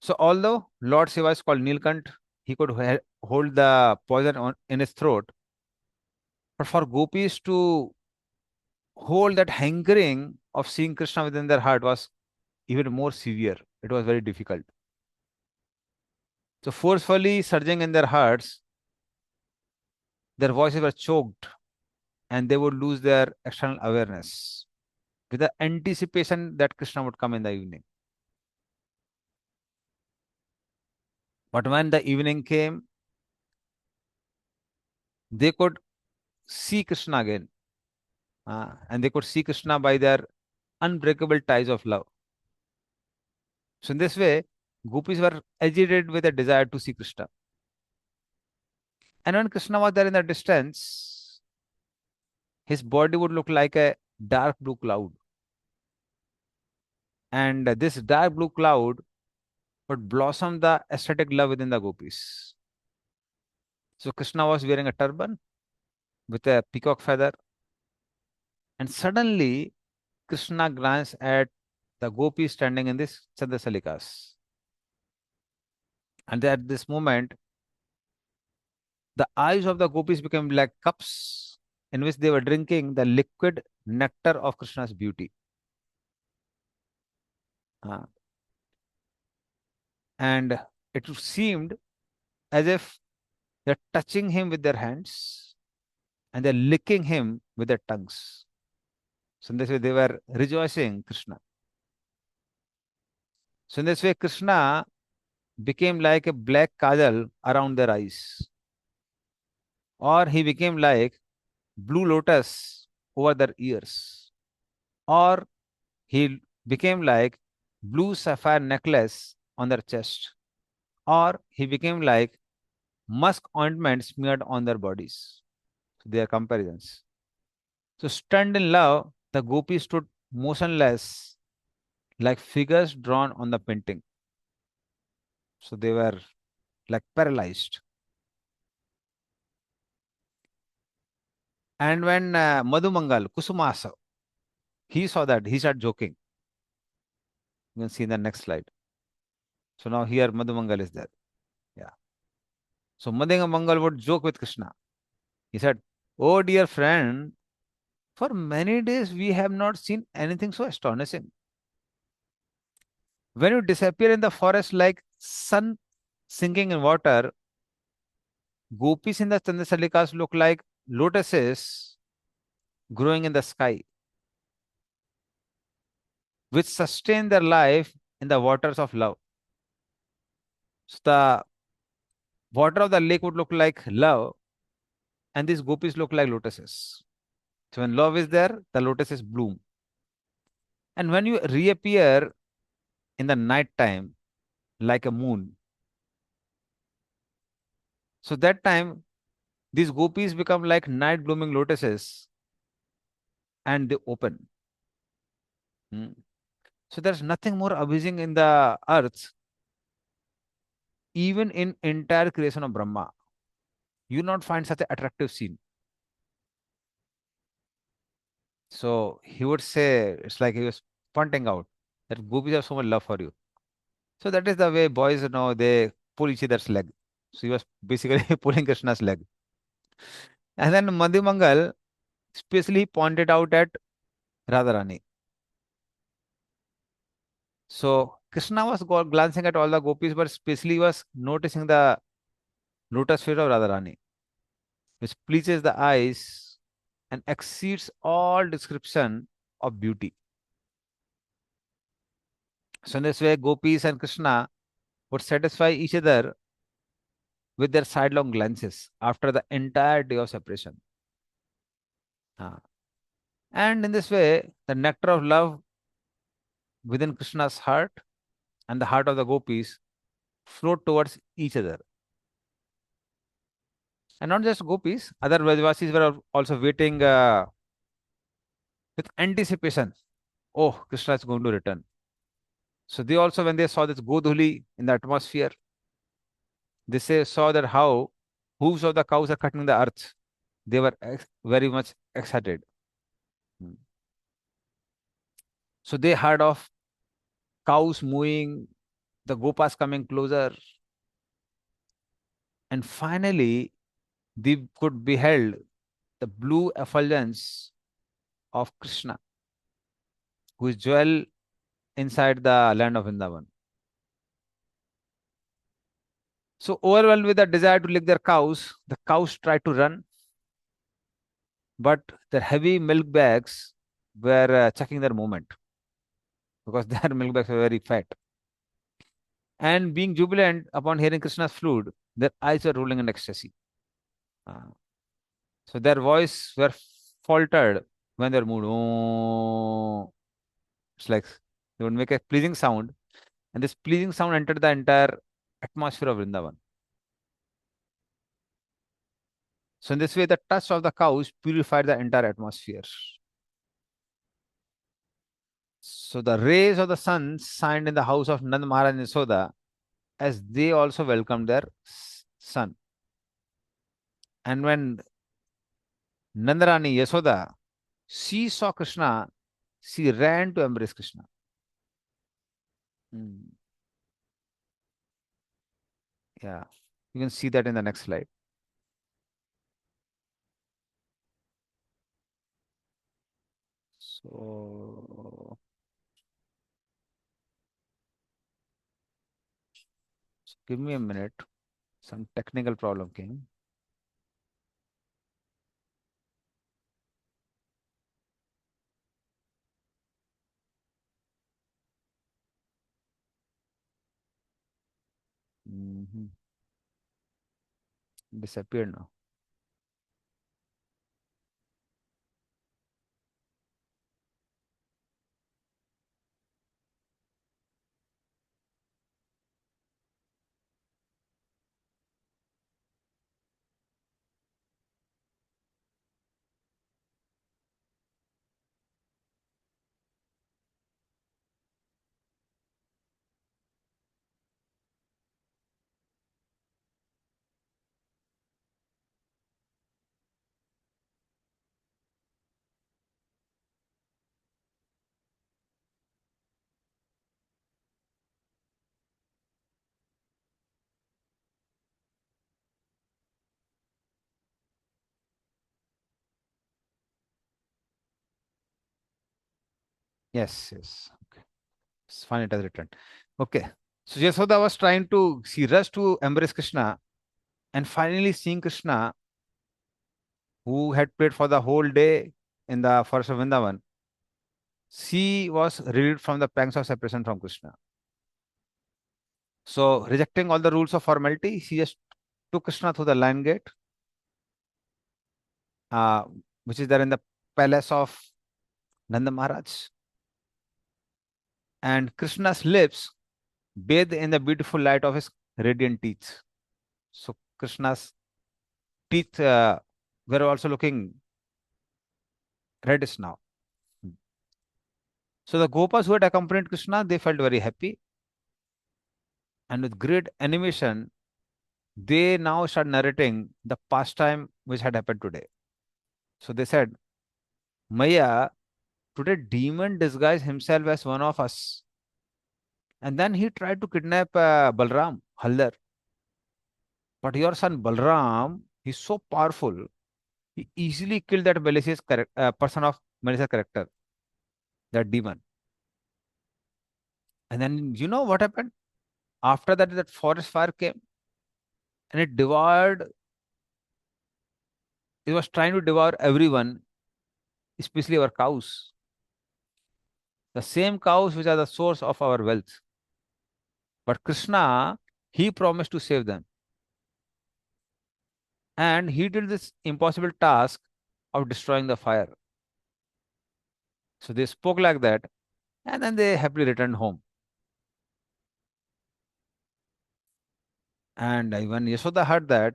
So although Lord Shiva is called Nilkant, he could hold the poison in his throat. But for gopis to hold that hankering of seeing Krishna within their heart was even more severe. It was very difficult. So forcefully surging in their hearts, their voices were choked and they would lose their external awareness with the anticipation that Krishna would come in the evening. But when the evening came, they could see Krishna again. And they could see Krishna by their unbreakable ties of love. So in this way, gopis were agitated with a desire to see Krishna. And when Krishna was there in the distance, his body would look like a dark blue cloud. And this dark blue cloud would blossom the aesthetic love within the gopis. So Krishna was wearing a turban with a peacock feather. And suddenly, Krishna glanced at the gopis standing in this Chandasalikas. And at this moment, the eyes of the gopis became like cups in which they were drinking the liquid nectar of Krishna's beauty. And it seemed as if they're touching him with their hands and they're licking him with their tongues. So in this way, they were rejoicing Krishna. So in this way, Krishna became like a black kajal around their eyes, or he became like blue lotus over their ears, or he became like blue sapphire necklace on their chest, or he became like musk ointment smeared on their bodies. So they are comparisons. So stunned in love, the gopis stood motionless like figures drawn on the painting. So they were like paralyzed. And when Madhumangal, Kusumasa, he saw that, he started joking. You can see in the next slide. So now here Madhumangal is there. Yeah. So Madhumangal would joke with Krishna. He said, oh dear friend, for many days we have not seen anything so astonishing. When you disappear in the forest like sun sinking in water, gopis in the Chandasalikas look like lotuses growing in the sky, which sustain their life in the waters of love. So the water of the lake would look like love, and these gopis look like lotuses. So when love is there, the lotuses bloom. And when you reappear in the night time like a moon, so that time these gopis become like night blooming lotuses and they open. So there's nothing more amazing in the earth, even in entire creation of Brahma. You not find such an attractive scene. So he would say, it's like he was pointing out that gopis have so much love for you. So that is the way boys, they pull each other's leg. So he was basically pulling Krishna's leg. And then Madhumangal especially pointed out at Radharani. So Krishna was glancing at all the gopis, but especially was noticing the lotus feet of Radharani, which pleases the eyes and exceeds all description of beauty. So in this way, gopis and Krishna would satisfy each other with their sidelong glances after the entire day of separation. Ah. And in this way, the nectar of love within Krishna's heart and the heart of the gopis flowed towards each other. And not just gopis, other Vrajvasis were also waiting with anticipation. Oh, Krishna is going to return. So they also, when they saw this Godhuli in the atmosphere, saw that how hooves of the cows are cutting the earth. They were very much excited. Hmm. So they heard of cows mooing, the gopas coming closer, and finally they could behold the blue effulgence of Krishna, who is dwell inside the land of Vrindavan. So overwhelmed with the desire to lick their cows, the cows tried to run, but their heavy milk bags were checking their movement because their milk bags were very fat. And being jubilant upon hearing Krishna's flute, their eyes were rolling in ecstasy. Uh, so their voice were faltered when they were moved. Oh, it's like they would make a pleasing sound, and this pleasing sound entered the entire atmosphere of Vrindavan. So in this way, the touch of the cows purified the entire atmosphere. So the rays of the sun shined in the house of Nand Maharaj and Yasoda as they also welcomed their son. And when Nandarani Yasoda, she saw Krishna, she ran to embrace Krishna. Hmm. Yeah, you can see that in the next slide. So give me a minute. Some technical problem came. Disappeared now. Yes, yes. Okay. It's fine, it has returned. Okay. So Yasoda was trying to, she rushed to embrace Krishna, and finally seeing Krishna, who had prayed for the whole day in the forest of Vrindavan, she was relieved from the pangs of separation from Krishna. So, rejecting all the rules of formality, she just took Krishna through the lion gate, uh, which is there in the palace of Nanda Maharaj. And Krishna's lips bathed in the beautiful light of his radiant teeth. So, Krishna's teeth were also looking reddish now. So, the Gopas who had accompanied Krishna, they felt very happy. And with great animation, they now start narrating the pastime which had happened today. So they said, Maya, today demon disguised himself as one of us. And then he tried to kidnap Balram, Haldar. But your son Balram, he's so powerful, he easily killed that malicious person of malicious character. that demon. And then you know what happened? After that, that forest fire came and it devoured, it was trying to devour everyone, especially our cows. The same cows which are the source of our wealth. But Krishna, he promised to save them. And he did this impossible task of destroying the fire. So they spoke like that, and then they happily returned home. And when Yashoda heard that,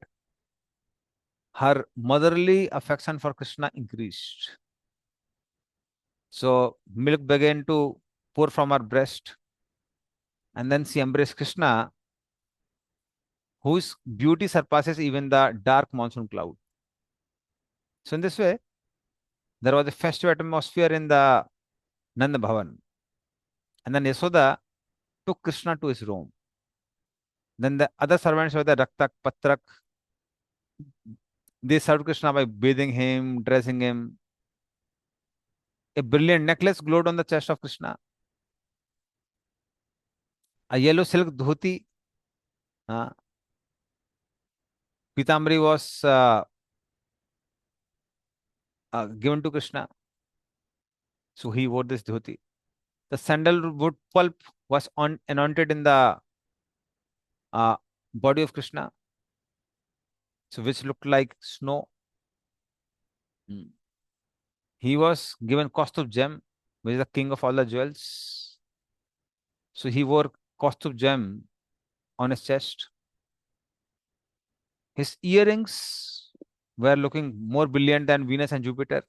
her motherly affection for Krishna increased. So milk began to pour from her breast, and then she embraced Krishna, whose beauty surpasses even the dark monsoon cloud. So in this way, there was a festive atmosphere in the Nanda Bhavan. And then Yashoda took Krishna to his room. Then the other servants were the Raktak, Patrak. They served Krishna by bathing him, dressing him. A brilliant necklace glowed on the chest of Krishna. A yellow silk dhoti, uh, Pitambari was given to Krishna. So he wore this dhoti. The sandalwood pulp was anointed in the uh, body of Krishna, so which looked like snow. Mm. He was given Kaustubh gem, which is the king of all the jewels. So he wore Kaustubh gem on his chest. His earrings were looking more brilliant than Venus and Jupiter.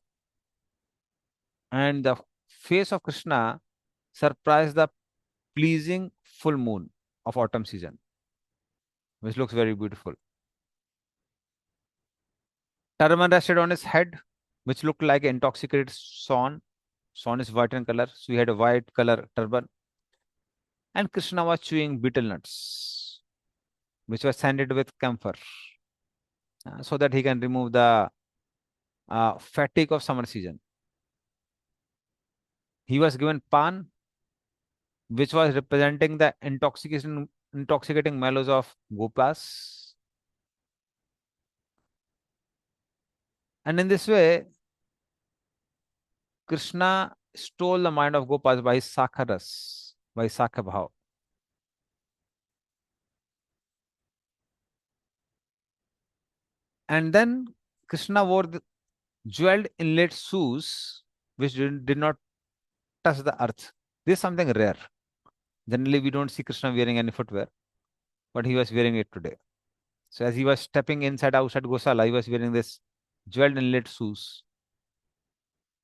And the face of Krishna surprised the pleasing full moon of autumn season, which looks very beautiful. Turban rested on his head, which looked like an intoxicated swan. Swan is white in color, so he had a white color turban. And Krishna was chewing betel nuts, which was sanded with camphor, so that he can remove the fatigue of summer season. He was given pan, which was representing the intoxicating mellows of gopas. And in this way, Krishna stole the mind of gopas by his sakharas, by his sakha bhav. And then Krishna wore the jeweled inlaid shoes which did not touch the earth. This is something rare. Generally, we don't see Krishna wearing any footwear, but he was wearing it today. So as he was stepping inside outside Gosala, he was wearing this jeweled inlaid shoes.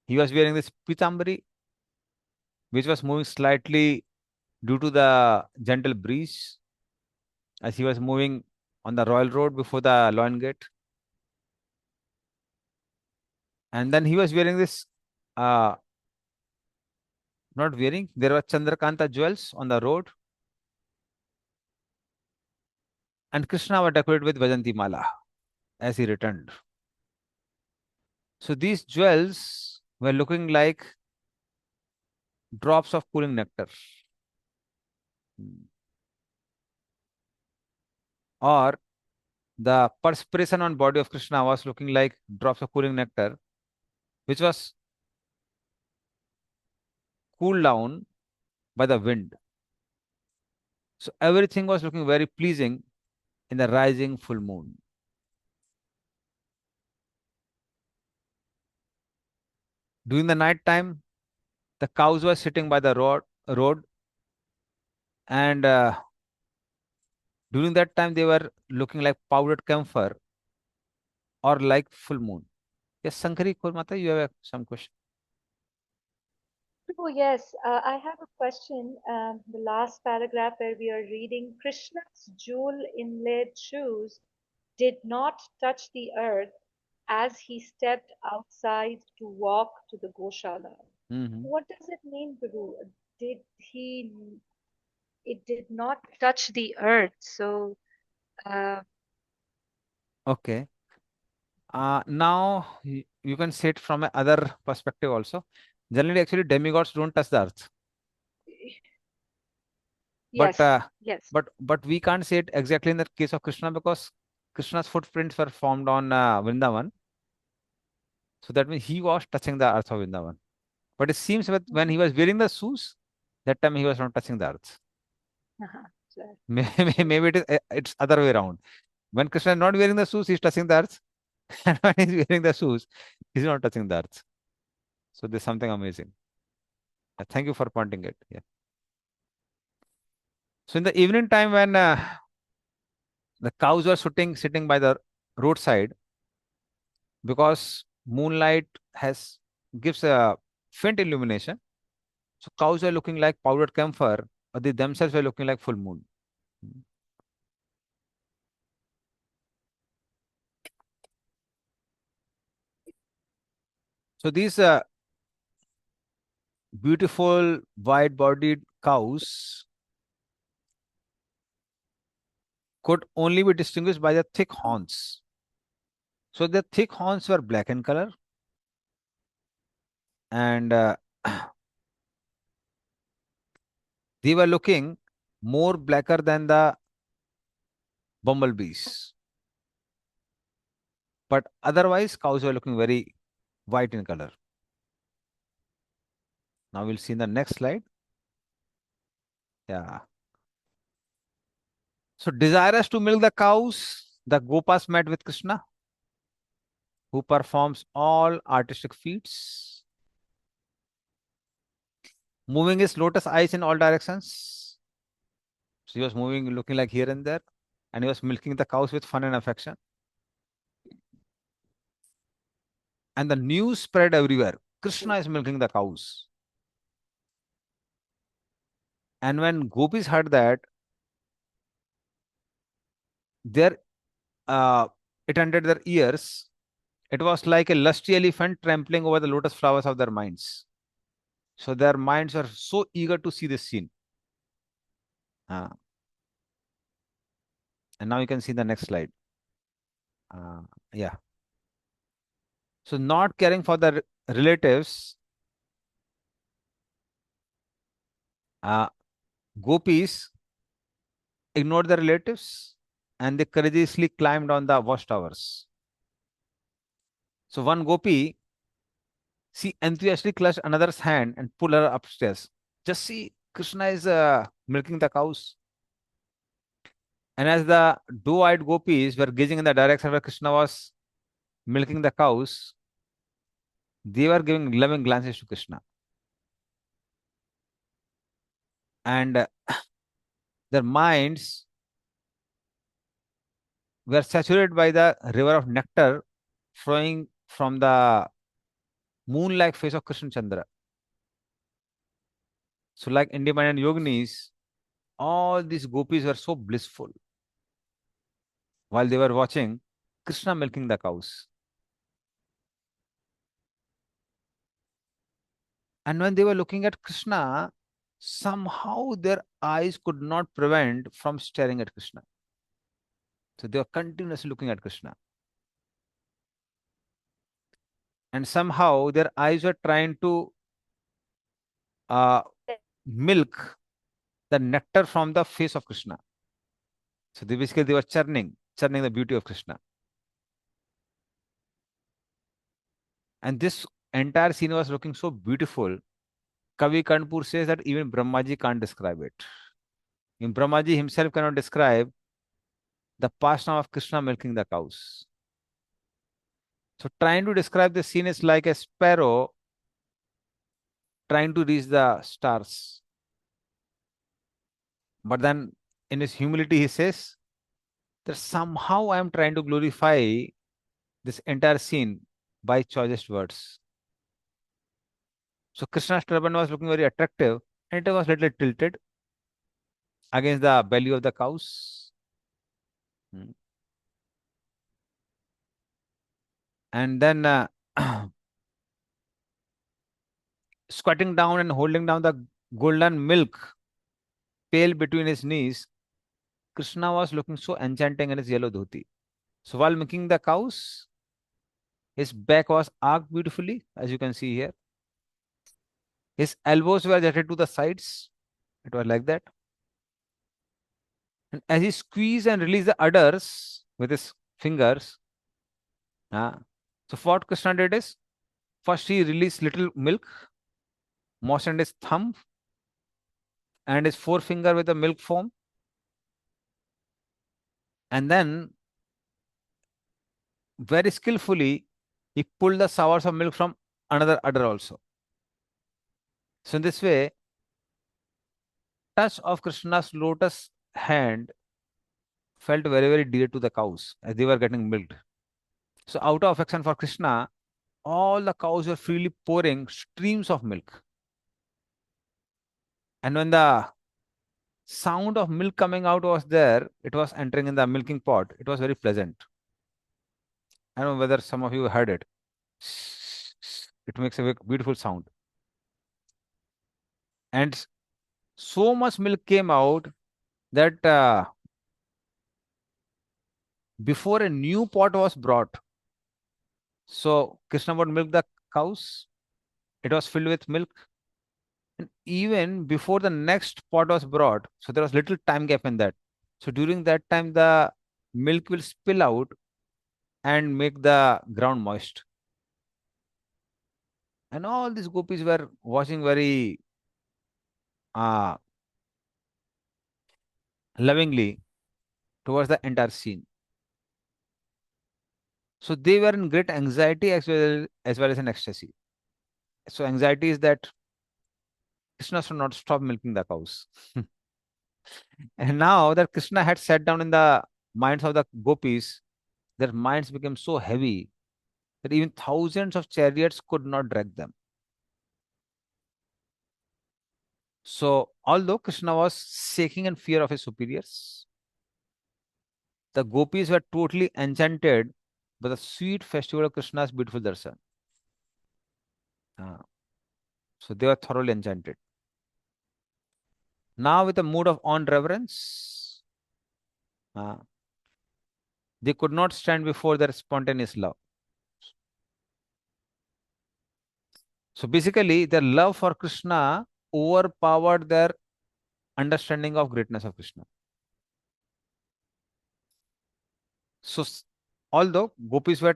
He was wearing this pitambari, which was moving slightly due to the gentle breeze as he was moving on the royal road before the lion gate. And then he was wearing this, not wearing, there were Chandrakanta jewels on the road. And Krishna was decorated with Vajanti Mala as he returned. So these jewels were looking like drops of cooling nectar. Or the perspiration on body of Krishna was looking like drops of cooling nectar, which was cooled down by the wind. So everything was looking very pleasing in the rising full moon. During the night time, the cows were sitting by the road, and during that time they were looking like powdered camphor or like full moon. Yes, Sankari Kurmata, you have some question. Oh, yes, I have a question. The last paragraph where we are reading Krishna's jewel inlaid shoes did not touch the earth as he stepped outside to walk to the Goshala. Mhm. What does it mean, Guru? Did he, it did not touch the earth. So, uh, Okay. Now you can see it from another perspective also. Generally, actually, demigods don't touch the earth. But Yes, yes. but we can't say it exactly in the case of Krishna, because Krishna's footprints were formed on Vrindavan. So that means he was touching the earth of Vrindavan. But it seems that when he was wearing the shoes, that time he was not touching the earth. Sure. Maybe it's other way around. When Krishna is not wearing the shoes, he's touching the earth. And when he's wearing the shoes, he's not touching the earth. So there's something amazing. Thank you for pointing it. Yeah. So in the evening time, when the cows were sitting by the roadside, because moonlight has gives a faint illumination, so cows are looking like powdered camphor, or they themselves were looking like full moon. So these beautiful wide-bodied cows could only be distinguished by the thick horns. So the thick horns were black in color, and they were looking more blacker than the bumblebees. But otherwise, cows were looking very white in color. Now we'll see in the next slide. Yeah. So desirous to milk the cows, the Gopas met with Krishna, who performs all artistic feats, moving his lotus eyes in all directions. So he was moving, looking like here and there, and he was milking the cows with fun and affection. And the news spread everywhere. Krishna is milking the cows. And when gopis heard that, their it entered their ears. It was like a lusty elephant trampling over the lotus flowers of their minds. So their minds are so eager to see this scene. Uh, and now you can see the next slide. Yeah. So not caring for the relatives, gopis ignored the relatives and they courageously climbed on the watchtowers. So one gopi, she enthusiastically clutched another's hand and pulled her upstairs. Just see, Krishna is milking the cows. And as the doe-eyed gopis were gazing in the direction where Krishna was milking the cows, they were giving loving glances to Krishna. And their minds were saturated by the river of nectar flowing from the moon-like face of Krishna Chandra. So, like independent yoginis, all these gopis were so blissful while they were watching Krishna milking the cows. And when they were looking at Krishna, somehow their eyes could not prevent from staring at Krishna. So they were continuously looking at Krishna. And somehow their eyes were trying to uh, milk the nectar from the face of Krishna. So they were churning the beauty of Krishna. And this entire scene was looking so beautiful. Kavi Kanpur says that even Brahmaji can't describe it. Even Brahmaji himself cannot describe the pastime of Krishna milking the cows. So trying to describe the scene is like a sparrow trying to reach the stars. But then in his humility, he says that somehow I am trying to glorify this entire scene by choicest words. So Krishna's turban was looking very attractive and it was a little tilted against the belly of the cows. Hmm. And then squatting down and holding down the golden milk pail between his knees, Krishna was looking so enchanting in his yellow dhoti. So while milking the cows, his back was arched beautifully, as you can see here. His elbows were jetted to the sides. It was like that. And as he squeezed and released the udders with his fingers, so what Krishna did is, first he released little milk, moistened his thumb and his forefinger with the milk foam, and then very skillfully he pulled the showers of milk from another udder also. So in this way, touch of Krishna's lotus hand felt very, very dear to the cows as they were getting milked. So out of affection for Krishna, all the cows were freely pouring streams of milk. And when the sound of milk coming out was there, it was entering in the milking pot. It was very pleasant. I don't know whether some of you heard it. It makes a beautiful sound. And so much milk came out that before a new pot was brought, so Krishna would milk the cows. It was filled with milk. And even before the next pot was brought, so there was little time gap in that. So during that time, the milk will spill out and make the ground moist. And all these gopis were watching very uh, lovingly towards the entire scene. So they were in great anxiety as well as in ecstasy. So anxiety is that Krishna should not stop milking the cows. And now that Krishna had sat down in the minds of the gopis, their minds became so heavy that even thousands of chariots could not drag them. So, although Krishna was shaking in fear of his superiors, the gopis were totally enchanted by the sweet festival of Krishna's beautiful darshan. So, they were thoroughly enchanted. Now, with a mood of awe and reverence, they could not stand before their spontaneous love. So, basically, their love for Krishna overpowered their understanding of greatness of Krishna. So, although gopis were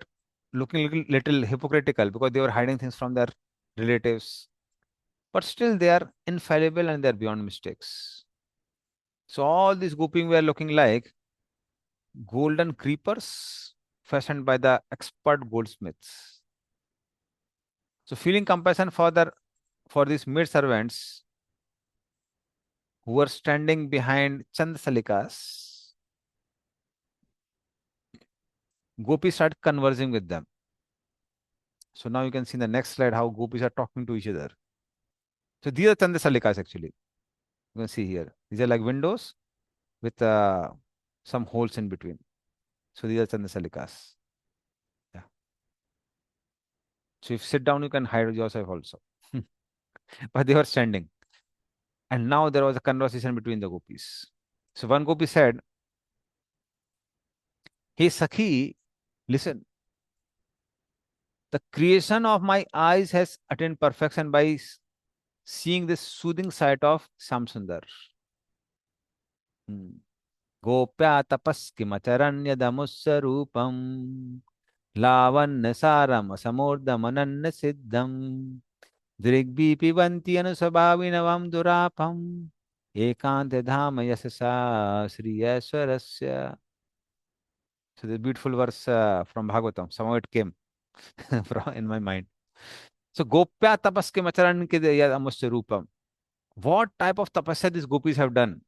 looking little hypocritical because they were hiding things from their relatives, but still they are infallible and they are beyond mistakes. So, all these gopis were looking like golden creepers fashioned by the expert goldsmiths. So, feeling compassion for these maid servants who were standing behind Chandasalikas, gopis started conversing with them. So now you can see in the next slide how gopis are talking to each other. So these are Chandasalikas actually. You can see here. These are like windows with some holes in between. So these are Chandasalikas. Yeah. So if you sit down, you can hide yourself also. But they were standing. And now there was a conversation between the gopis. So one gopi said, "Hey Sakhi, listen. The creation of my eyes has attained perfection by seeing this soothing sight of Samsundar. Gopya तपस्किमचरण्यदमुस्वरूपम् लावण्यसारमसमूर्धमनन्य सिद्धम् दृग्भि पिबन्ति अनुस्वभाविनवं दुरापम् एकान्त धाम यशसा श्रीयश्वरस्य." So the beautiful verse from Bhagavatam, somehow it came in my mind. So Gopya tapaskimacharan what type of tapasya these gopis have done?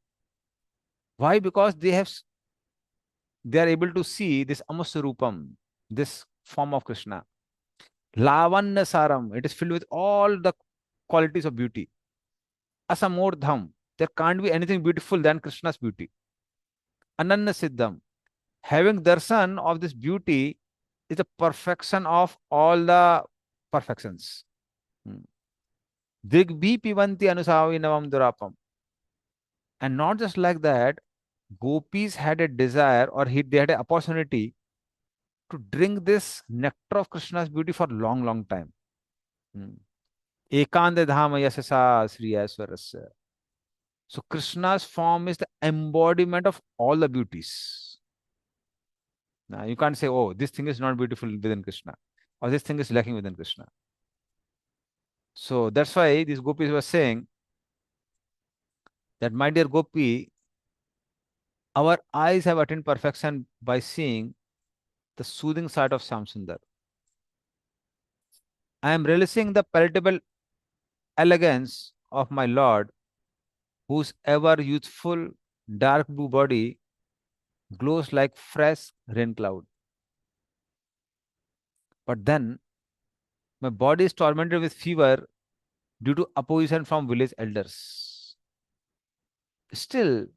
Why? Because they are able to see this amasarupam, this form of Krishna. Lavanya saram, it is filled with all the qualities of beauty. Asamordham, there can't be anything beautiful than Krishna's beauty. Ananya siddham, having darshan of this beauty is the perfection of all the perfections. Digbi pivanti anusavinavam durapam. And not just like that, gopis had a desire or they had an opportunity to drink this nectar of Krishna's beauty for long, long time. Ekanda dhama yasasa sriyaswarasya. So Krishna's form is the embodiment of all the beauties. Now you can't say, oh, this thing is not beautiful within Krishna, or this thing is lacking within Krishna. So that's why these gopis were saying that, my dear Gopi, our eyes have attained perfection by seeing the soothing side of Shamsundar. I am relishing the palatable elegance of my Lord, whose ever youthful dark blue body glows like fresh rain cloud. But then my body is tormented with fever due to opposition from village elders. Still,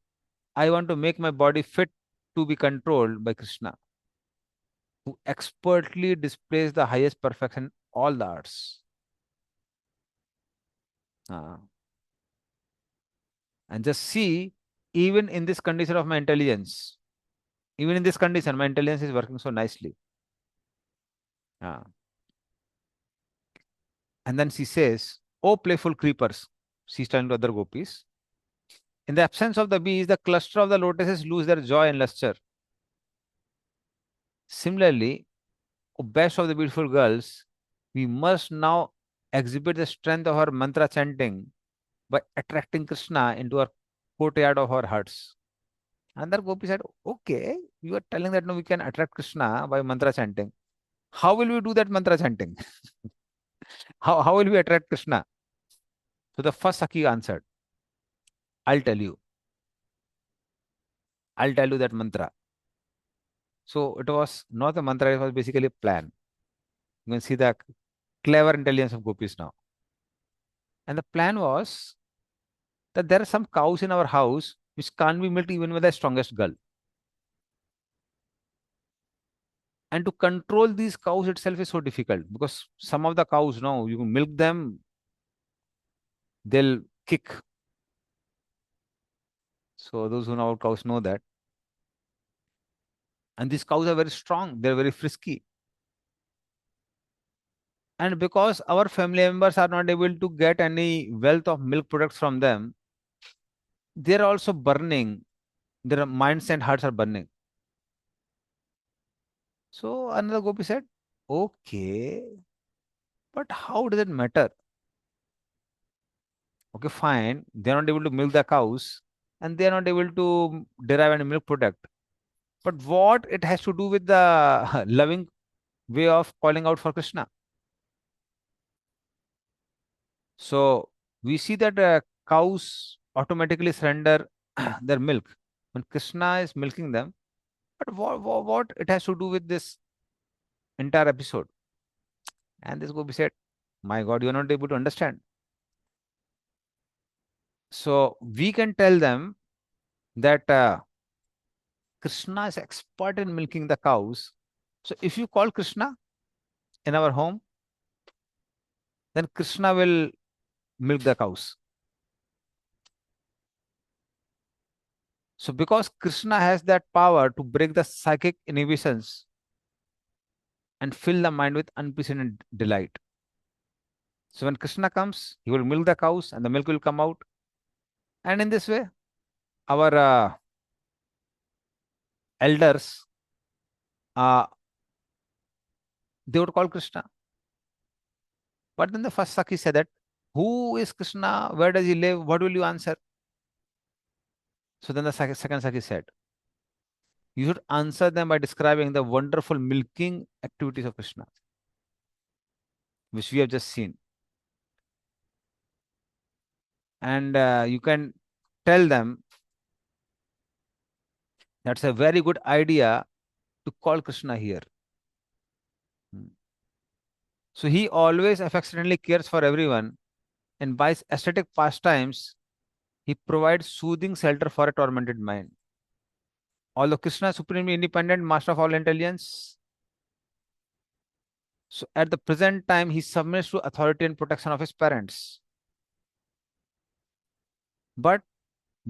I want to make my body fit to be controlled by Krishna, who expertly displays the highest perfection in all the arts. Ah. And just see, even in this condition of my intelligence, even in this condition, my intelligence is working so nicely. Ah. And then she says, "Oh, playful creepers," she's telling to other gopis. In the absence of the bees, the cluster of the lotuses lose their joy and luster. Similarly, O best of the beautiful girls, we must now exhibit the strength of our mantra chanting by attracting Krishna into our courtyard of our hearts. Another gopi said, okay, you are telling that no, we can attract Krishna by mantra chanting. How will we do that mantra chanting? How will we attract Krishna? So the first Sakhi answered, I'll tell you. I'll tell you that mantra. So it was not a mantra, it was basically a plan. You can see the clever intelligence of gopis now. And the plan was that there are some cows in our house which can't be milked even with the strongest girl. And to control these cows itself is so difficult because some of the cows, no, you milk them, they'll kick. So those who know about cows know that. And these cows are very strong, they're very frisky. And because our family members are not able to get any wealth of milk products from them, they're also burning. Their minds and hearts are burning. So another gopi said, okay, but how does it matter? Okay, fine. They're not able to milk the cows and they're not able to derive any milk product. But what it has to do with the loving way of calling out for Krishna? So we see that cows automatically surrender their milk when Krishna is milking them. But what it has to do with this entire episode? And this Gopi said, my God, you're not able to understand. So we can tell them that Krishna is expert in milking the cows. So if you call Krishna in our home, then Krishna will milk the cows. So because Krishna has that power to break the psychic inhibitions and fill the mind with unprecedented delight. So when Krishna comes, he will milk the cows and the milk will come out. And in this way, our elders, uh, they would call Krishna. But then the first Sakhi said that, who is Krishna? Where does he live? What will you answer? So then the second Sakhi said, you should answer them by describing the wonderful milking activities of Krishna, which we have just seen. And you can tell them that's a very good idea to call Krishna here. So he always affectionately cares for everyone, and by his aesthetic pastimes, he provides soothing shelter for a tormented mind. Although Krishna is supremely independent, master of all intelligence, so at the present time, he submits to authority and protection of his parents. But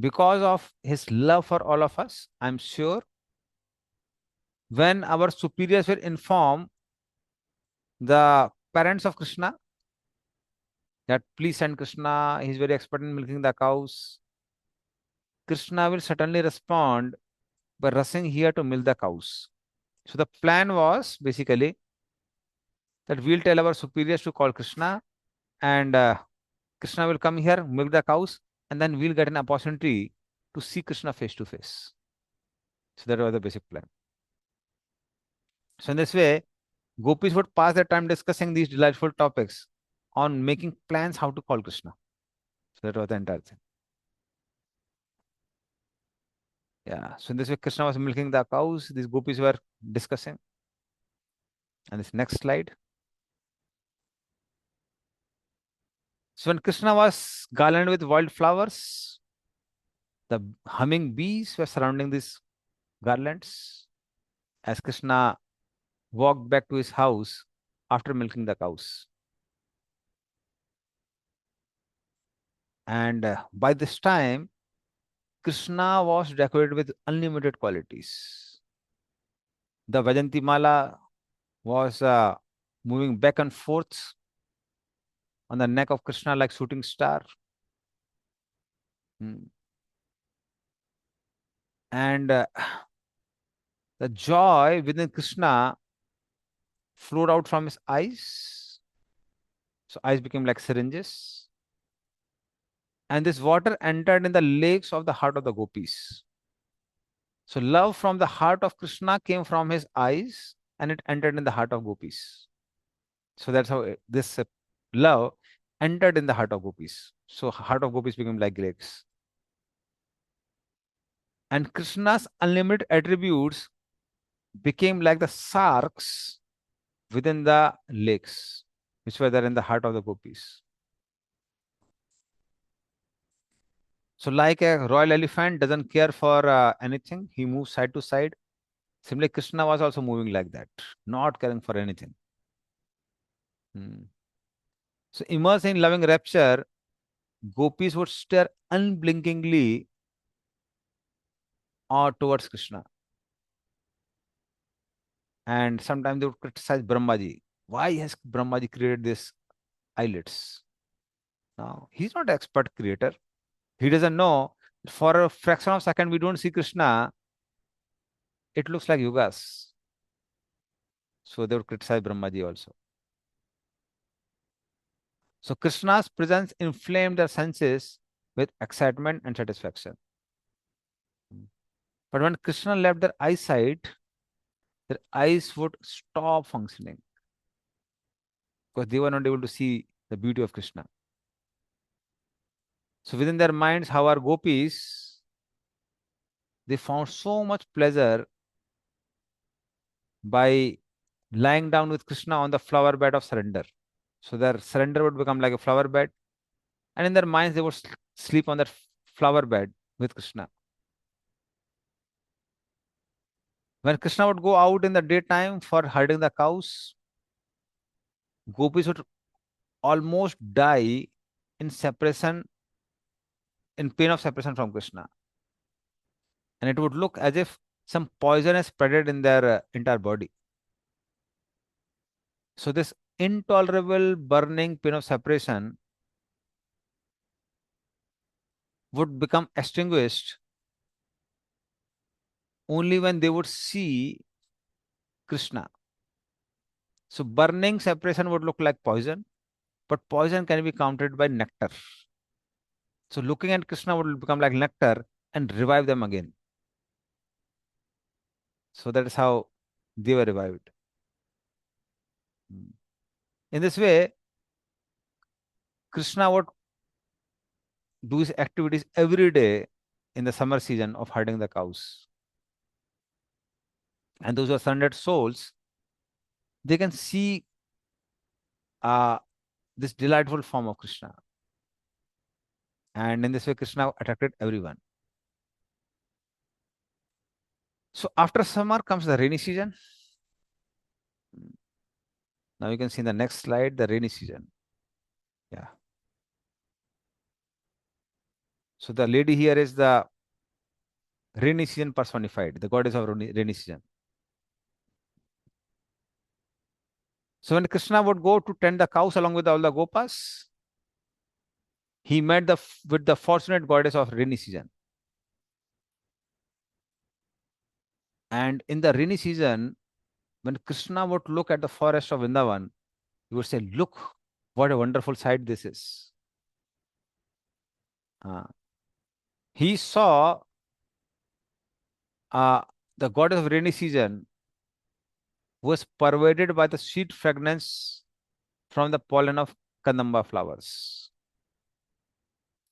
because of his love for all of us, I'm sure when our superiors will inform the parents of Krishna, that please send Krishna, he's very expert in milking the cows, Krishna will certainly respond by rushing here to milk the cows. So the plan was basically that we'll tell our superiors to call Krishna, and Krishna will come here, milk the cows, and then we'll get an opportunity to see Krishna face to face. So that was the basic plan. So in this way, gopis would pass their time discussing these delightful topics on making plans how to call Krishna. So that was the entire thing. Yeah. So in this way, Krishna was milking the cows. These gopis were discussing. And this next slide. So when Krishna was garlanded with wildflowers, the humming bees were surrounding these garlands as Krishna walked back to his house after milking the cows. And by this time, Krishna was decorated with unlimited qualities. The Vajanti Mala was moving back and forth on the neck of Krishna like shooting star. And the joy within Krishna flowed out from his eyes. So eyes became like syringes. And this water entered in the lakes of the heart of the gopis. So love from the heart of Krishna came from his eyes and it entered in the heart of gopis. So that's how this love entered in the heart of gopis. So heart of gopis became like lakes. And Krishna's unlimited attributes became like the sharks within the lakes, which were there in the heart of the gopis. So like a royal elephant doesn't care for anything, he moves side to side. Similarly, Krishna was also moving like that, not caring for anything. So immersed in loving rapture, gopis would stare unblinkingly or towards Krishna. And sometimes they would criticize Brahmaji. Why has Brahmaji created these eyelids? Now, he's not an expert creator. He doesn't know. For a fraction of a second, we don't see Krishna. It looks like yugas. So they would criticize Brahmaji also. So Krishna's presence inflamed their senses with excitement and satisfaction. But when Krishna left their eyesight, their eyes would stop functioning because they were not able to see the beauty of Krishna. So within their minds, how are gopis? They found so much pleasure by lying down with Krishna on the flower bed of surrender. So their surrender would become like a flower bed, and in their minds, they would sleep on that flower bed with Krishna. When Krishna would go out in the daytime for herding the cows, gopis would almost die in separation, in pain of separation from Krishna. And it would look as if some poison is spreaded in their entire body. So this intolerable burning pain of separation would become extinguished only when they would see Krishna. So burning separation would look like poison, but poison can be countered by nectar. So looking at Krishna would become like nectar and revive them again. So that is how they were revived. In this way, Krishna would do his activities every day in the summer season of herding the cows. And those who are surrendered souls, they can see this delightful form of Krishna. And in this way, Krishna attracted everyone. So after summer comes the rainy season. Now you can see in the next slide, the rainy season. Yeah. So the lady here is the rainy season personified, the goddess of rainy season. So when Krishna would go to tend the cows along with all the gopas, he met with the fortunate goddess of rainy season. And in the rainy season, when Krishna would look at the forest of Vrindavan, he would say, "Look, what a wonderful sight this is." He saw uh, the goddess of rainy season was pervaded by the sweet fragrance from the pollen of Kadamba flowers.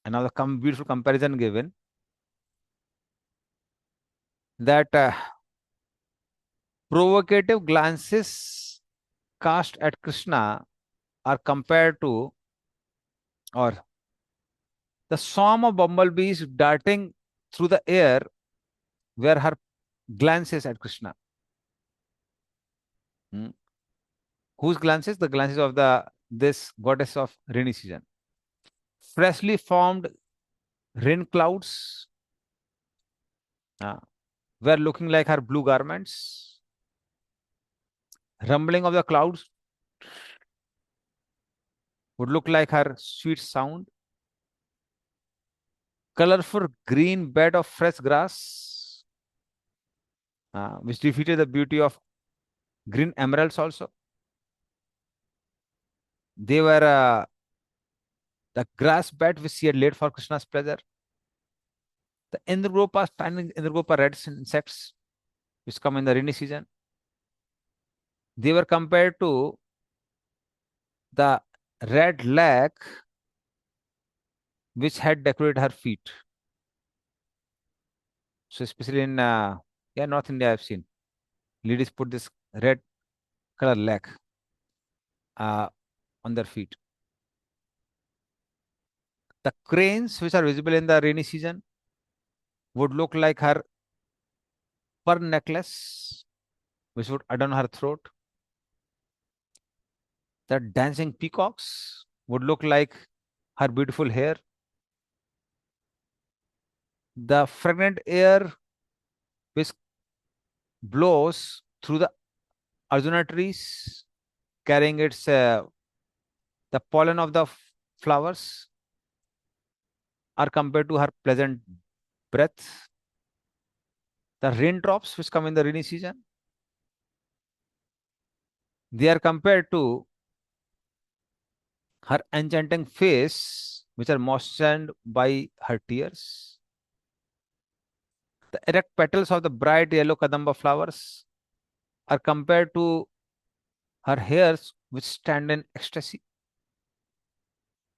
And now the beautiful comparison given that provocative glances cast at Krishna are compared to, or the swarm of bumblebees darting through the air were her glances at Krishna. Hmm. Whose glances? The glances of this goddess of rainy season. Freshly formed rain clouds were looking like her blue garments. Rumbling of the clouds would look like her sweet sound. Colorful green bed of fresh grass, which defeated the beauty of green emeralds also. They were the grass bed which she had laid for Krishna's pleasure. The Indragopas, tiny Indragopa red insects, which come in the rainy season, they were compared to the red lake which had decorated her feet. So especially in North India, I've seen ladies put this red color lake on their feet. The cranes which are visible in the rainy season would look like her pearl necklace, which would adorn her throat. The dancing peacocks would look like her beautiful hair. The fragrant air which blows through the Arjuna trees, carrying its the pollen of the flowers, are compared to her pleasant breath. The raindrops which come in the rainy season, they are compared to her enchanting face, which are moistened by her tears. The erect petals of the bright yellow kadamba flowers are compared to her hairs, which stand in ecstasy.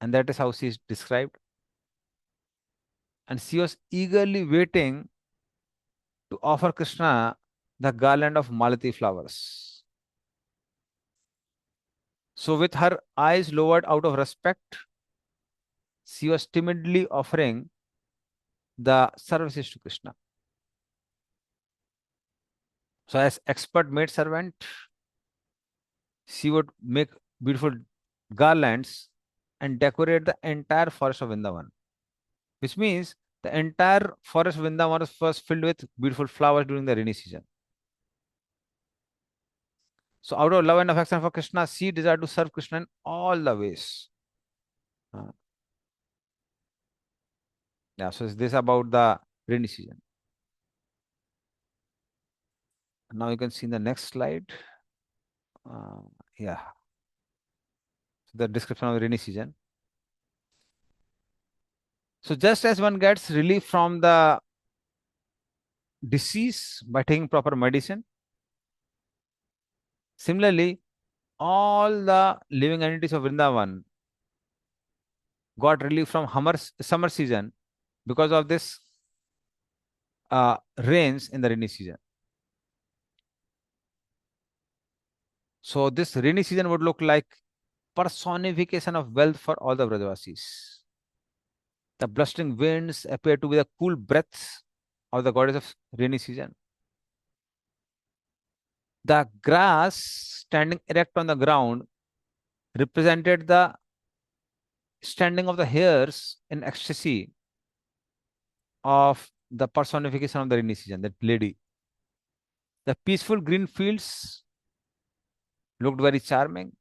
And that is how she is described. And she was eagerly waiting to offer Krishna the garland of malati flowers. So, with her eyes lowered out of respect, she was timidly offering the services to Krishna. So, as expert maid servant, she would make beautiful garlands and decorate the entire forest of Vrindavan, which means the entire forest of Vrindavan was filled with beautiful flowers during the rainy season. So, out of love and affection for Krishna, she desired to serve Krishna in all the ways. Yeah, so is this about the rainy season? Now you can see in the next slide. Yeah, the description of the rainy season. So just as one gets relief from the disease by taking proper medicine, similarly, all the living entities of Vrindavan got relief from summer season because of this rains in the rainy season. So this rainy season would look like personification of wealth for all the Brajavasis. The blustering winds appear to be the cool breaths of the goddess of rainy season. The grass standing erect on the ground represented the standing of the hairs in ecstasy of the personification of the rainy season, that lady. The peaceful green fields looked very charming,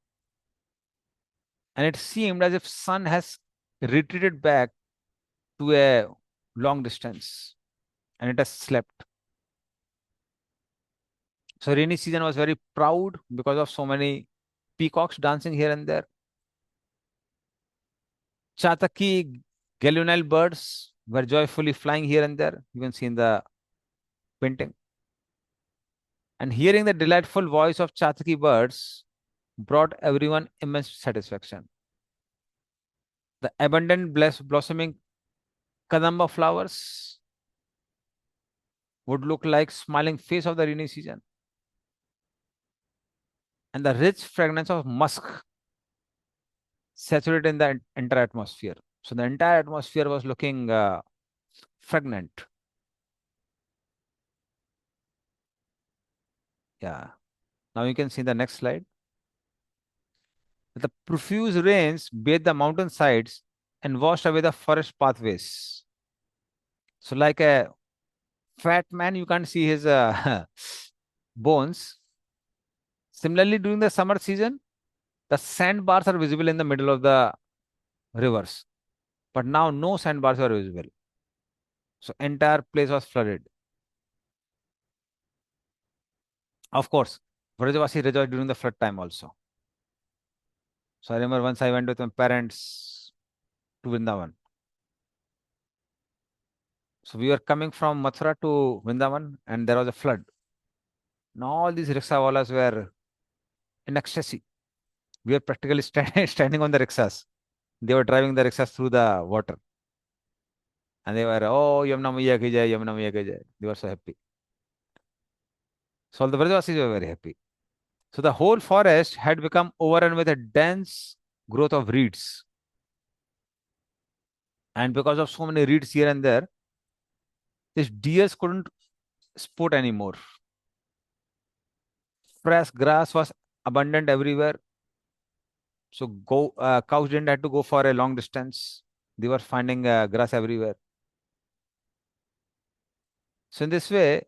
and it seemed as if sun has retreated back to a long distance and it has slept. So rainy season was very proud because of so many peacocks dancing here and there. Chataki gallinule birds were joyfully flying here and there. You can see in the painting. And hearing the delightful voice of Chataki birds brought everyone immense satisfaction. The abundant blossoming kadamba flowers would look like smiling face of the rainy season. And the rich fragrance of musk saturated in the entire atmosphere. So the entire atmosphere was looking fragrant. Yeah. Now you can see the next slide. The profuse rains bathed the mountain sides and washed away the forest pathways. So like a fat man, you can't see his bones. Similarly, during the summer season, the sandbars are visible in the middle of the rivers. But now no sandbars are visible. So entire place was flooded. Of course, Vrajavasi rejoiced during the flood time also. So I remember once I went with my parents to Vrindavan. So we were coming from Mathura to Vrindavan and there was a flood. Now all these rickshawalas were in ecstasy. We were practically standing on the rickshaws. They were driving the rickshaws through the water. And they were, oh, Yamuna Maiya ki jai, Yamuna Maiya ki jai. They were so happy. So all the Vrajavasis were very happy. So the whole forest had become overrun with a dense growth of reeds. And because of so many reeds here and there, these deers couldn't sport anymore. Fresh grass was abundant everywhere. So cows didn't have to go for a long distance. They were finding grass everywhere. So in this way,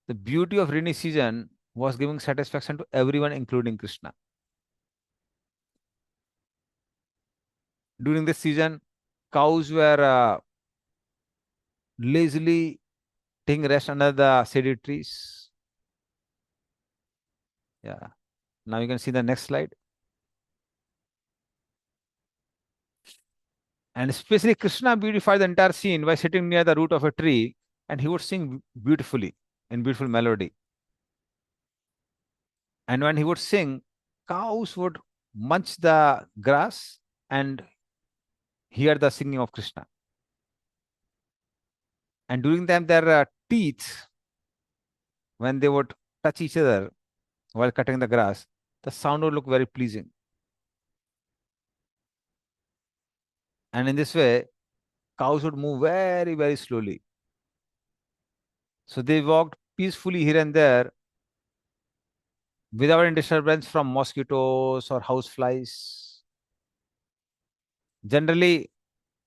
the beauty of rainy season was giving satisfaction to everyone, including Krishna. During this season, cows were lazily taking rest under the shady trees. Yeah. Now you can see the next slide. And especially Krishna beautified the entire scene by sitting near the root of a tree and he would sing beautifully in beautiful melody. And when he would sing, cows would munch the grass and hear the singing of Krishna. And during them, their teeth, when they would touch each other while cutting the grass, the sound would look very pleasing. And in this way, cows would move very, very slowly. So they walked peacefully here and there without any disturbance from mosquitoes or house flies. Generally,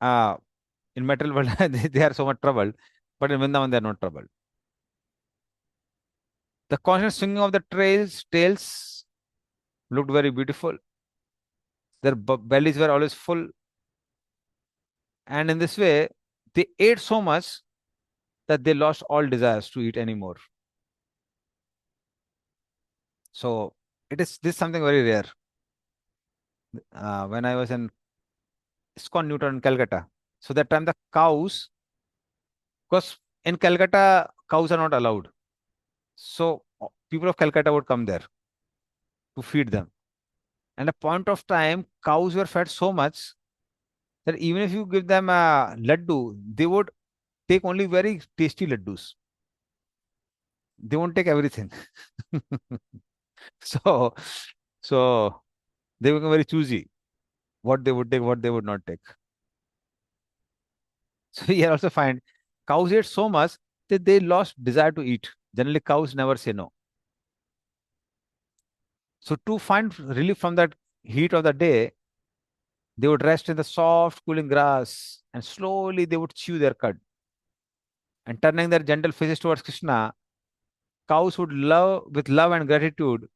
in material world, they are so much troubled, but in Vrindavan, they are not troubled. The constant swinging of the tails looked very beautiful. Their bellies were always full. And in this way, they ate so much that they lost all desires to eat anymore. So this something very rare. When I was in ISKCON Newton in Calcutta, so that time the cows, because in Calcutta cows are not allowed, so people of Calcutta would come there to feed them. And at a point of time, cows were fed so much that even if you give them a laddu, they would take only very tasty laddus. They won't take everything. So, so they become very choosy what they would take, what they would not take. So you also find cows ate so much that they lost desire to eat. Generally, cows never say no. So to find relief from that heat of the day, they would rest in the soft, cooling grass and slowly they would chew their cud. And turning their gentle faces towards Krishna, cows would with love and gratitude,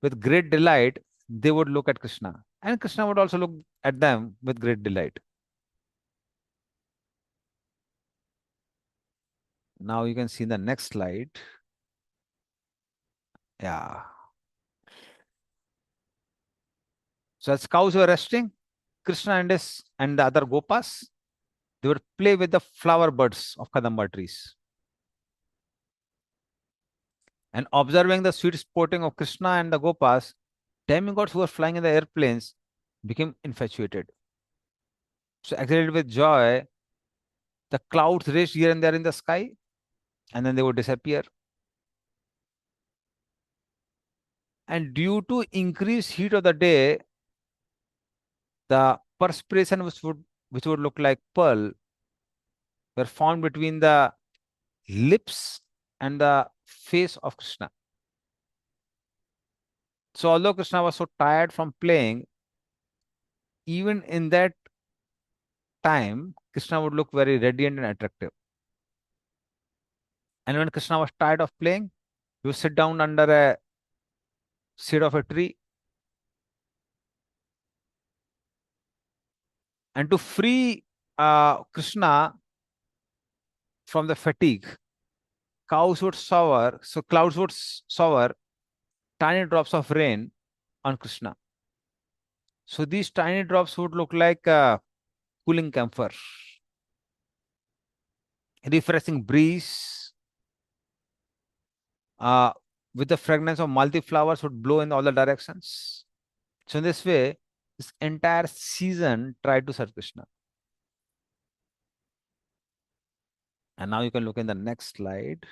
with great delight, they would look at Krishna And Krishna would also look at them with great delight. Now you can see the next slide. Yeah. So as cows were resting, Krishna and the other gopas, they would play with the flower buds of Kadamba trees. And observing the sweet sporting of Krishna and the gopas, demigods who were flying in the airplanes became infatuated. So excited with joy, the clouds raced here and there in the sky, and then they would disappear. And due to increased heat of the day, the perspiration which would look like pearl were formed between the lips and the face of Krishna. So although Krishna was so tired from playing, even in that time, Krishna would look very radiant and attractive. And when Krishna was tired of playing, he would sit down under a shade of a tree. And to free Krishna from the fatigue, clouds would shower tiny drops of rain on Krishna. So these tiny drops would look like cooling camphor, refreshing breeze, uh, with the fragrance of multi flowers would blow in all the directions. So in this way, this entire season tried to serve Krishna. And now you can look in the next slide.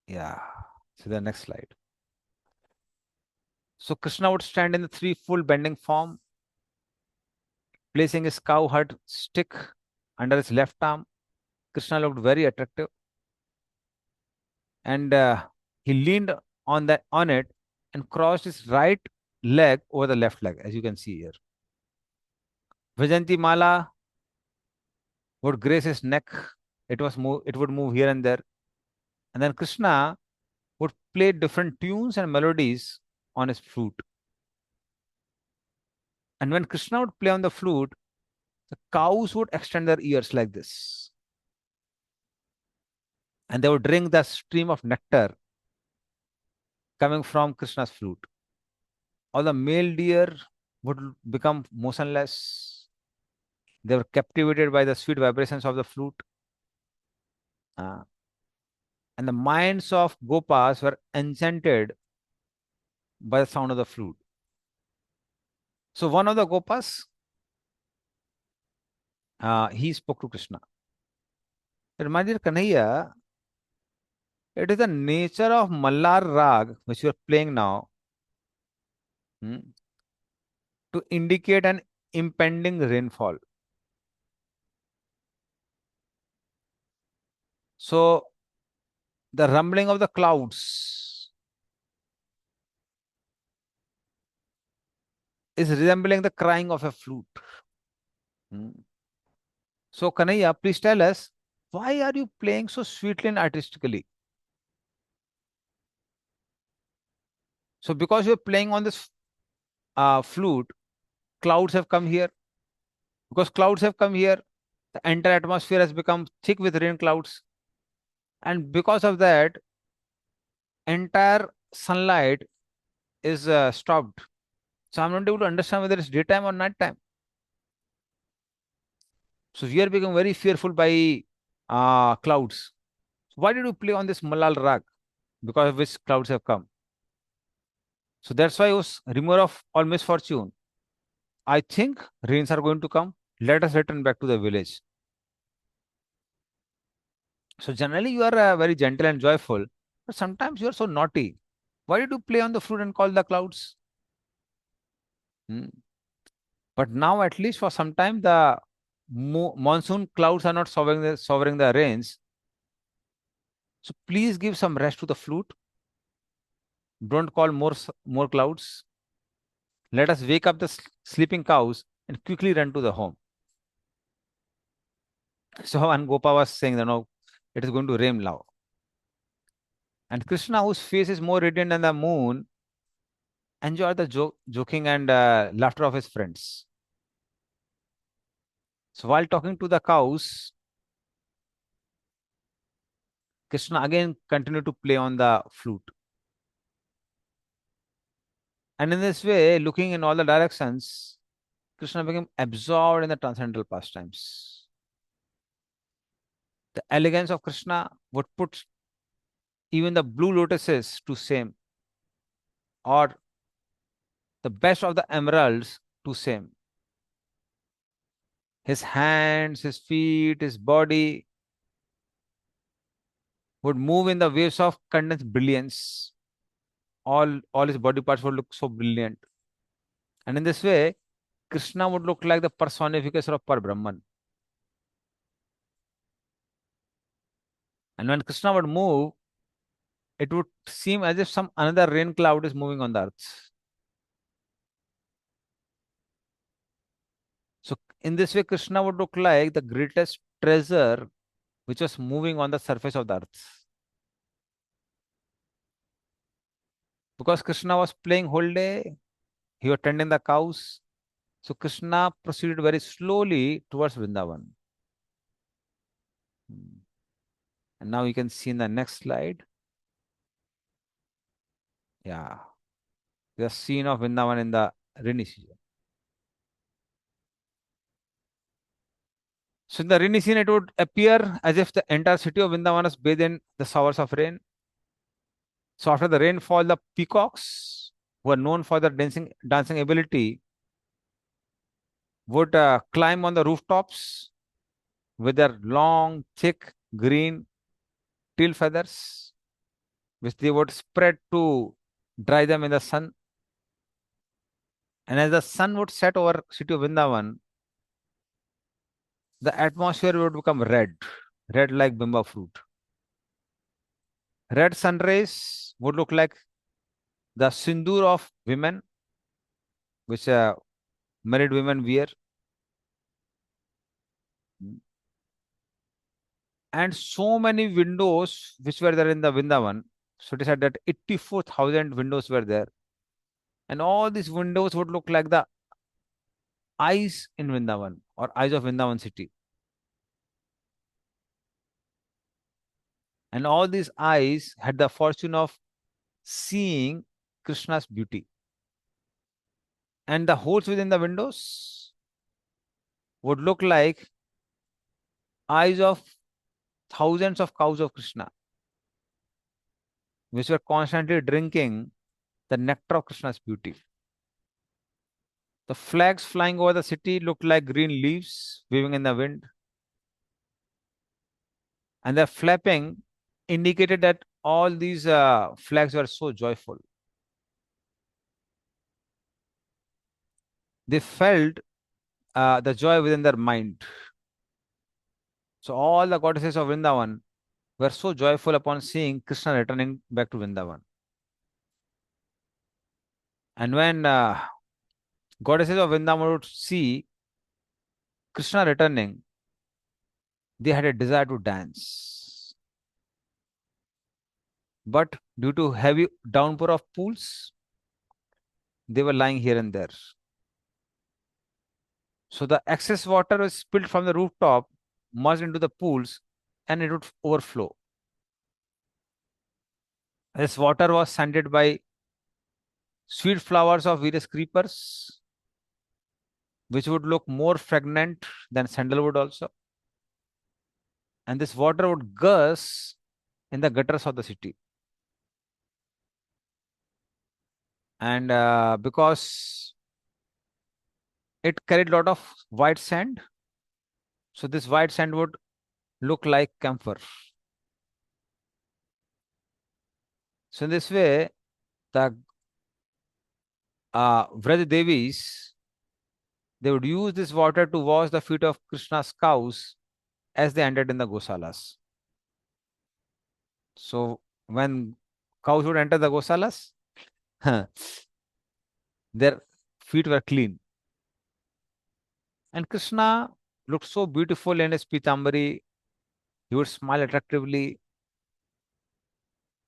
Yeah, see the next slide. So Krishna would stand in the threefold bending form, placing his cowherd stick under his left arm. Krishna looked very attractive, and he leaned on it and crossed his right leg over the left leg, as you can see here. Vajanti Mala would grace his neck. It would move here and there, and then Krishna would play different tunes and melodies on his flute. And when Krishna would play on the flute, the cows would extend their ears like this, and they would drink the stream of nectar coming from Krishna's flute. All the male deer would become motionless. They were captivated by the sweet vibrations of the flute. Uh, and the minds of gopas were enchanted by the sound of the flute. So one of the gopas, he spoke to Krishna. My dear Kanhaiya, it is the nature of Mallar Rag, which you are playing now, to indicate an impending rainfall. So the rumbling of the clouds is resembling the crying of a flute. So Kanhaiya, please tell us, why are you playing so sweetly and artistically? So because you're playing on this flute, clouds have come here. Because clouds have come here, the entire atmosphere has become thick with rain clouds. And because of that, entire sunlight is stopped. So I'm not able to understand whether it's daytime or nighttime. So we are becoming very fearful by clouds. Why did you play on this Malal Rag? Because of which clouds have come. So that's why it was remover of all misfortune. I think rains are going to come. Let us return back to the village. So generally you are very gentle and joyful, but sometimes you are so naughty. Why did you play on the flute and call the clouds? But now at least for some time the monsoon clouds are not sovereign the rains. So please give some rest to the flute. Don't call more clouds. Let us wake up the sleeping cows and quickly run to the home. So Gopa was saying that no, it is going to rain now. And Krishna, whose face is more radiant than the moon, enjoy the joking and laughter of his friends. So while talking to the cows, Krishna again continued to play on the flute. And in this way, looking in all the directions, Krishna became absorbed in the transcendental pastimes. The elegance of Krishna would put even the blue lotuses to shame, or the best of the emeralds to shame. His hands, his feet, his body would move in the waves of condensed brilliance. All his body parts would look so brilliant. And in this way, Krishna would look like the personification of Brahman. And when Krishna would move, it would seem as if some another rain cloud is moving on the earth. So in this way, Krishna would look like the greatest treasure which was moving on the surface of the earth. Because Krishna was playing whole day, he was tending the cows. So Krishna proceeded very slowly towards Vrindavan. And now you can see in the next slide. Yeah. The scene of Vrindavan in the rainy season. So in the rainy scene, it would appear as if the entire city of Vrindavan was bathed in the showers of rain. So after the rainfall, the peacocks, who are known for their dancing ability, would climb on the rooftops with their long, thick, green tail feathers, which they would spread to dry them in the sun. And as the sun would set over city of Vrindavan, the atmosphere would become red, red like bimba fruit. Red sun rays would look like the sindoor of women, which married women wear. And so many windows which were there in the Vrindavan. So they said that 84,000 windows were there. And all these windows would look like the eyes in Vrindavan or eyes of Vrindavan city. And all these eyes had the fortune of seeing Krishna's beauty. And the holes within the windows would look like eyes of thousands of cows of Krishna, which were constantly drinking the nectar of Krishna's beauty. The flags flying over the city looked like green leaves waving in the wind. And their flapping indicated that all these flags were so joyful. They felt the joy within their mind. So all the goddesses of Vrindavan were so joyful upon seeing Krishna returning back to Vrindavan. And when goddesses of Vrindavan would see Krishna returning, they had a desire to dance. But due to heavy downpour of pools, they were lying here and there. So the excess water was spilled from the rooftop, merged into the pools, and it would overflow. This water was scented by sweet flowers of various creepers, which would look more fragrant than sandalwood also. And this water would gush in the gutters of the city. And because it carried a lot of white sand, so this white sand would look like camphor. So in this way, the Vraj Devis, they would use this water to wash the feet of Krishna's cows as they entered in the gosalas. So when cows would enter the gosalas, their feet were clean. And Krishna looked so beautiful in his pitambari. He would smile attractively.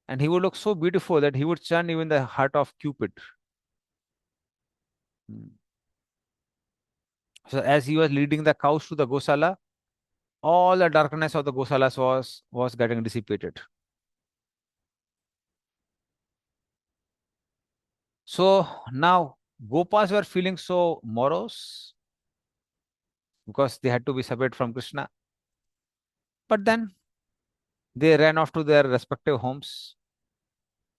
And he would look so beautiful that he would charm even the heart of Cupid. Hmm. So as he was leading the cows to the Gosala, all the darkness of the Gosalas was getting dissipated. So now Gopas were feeling so morose because they had to be separate from Krishna. But then they ran off to their respective homes.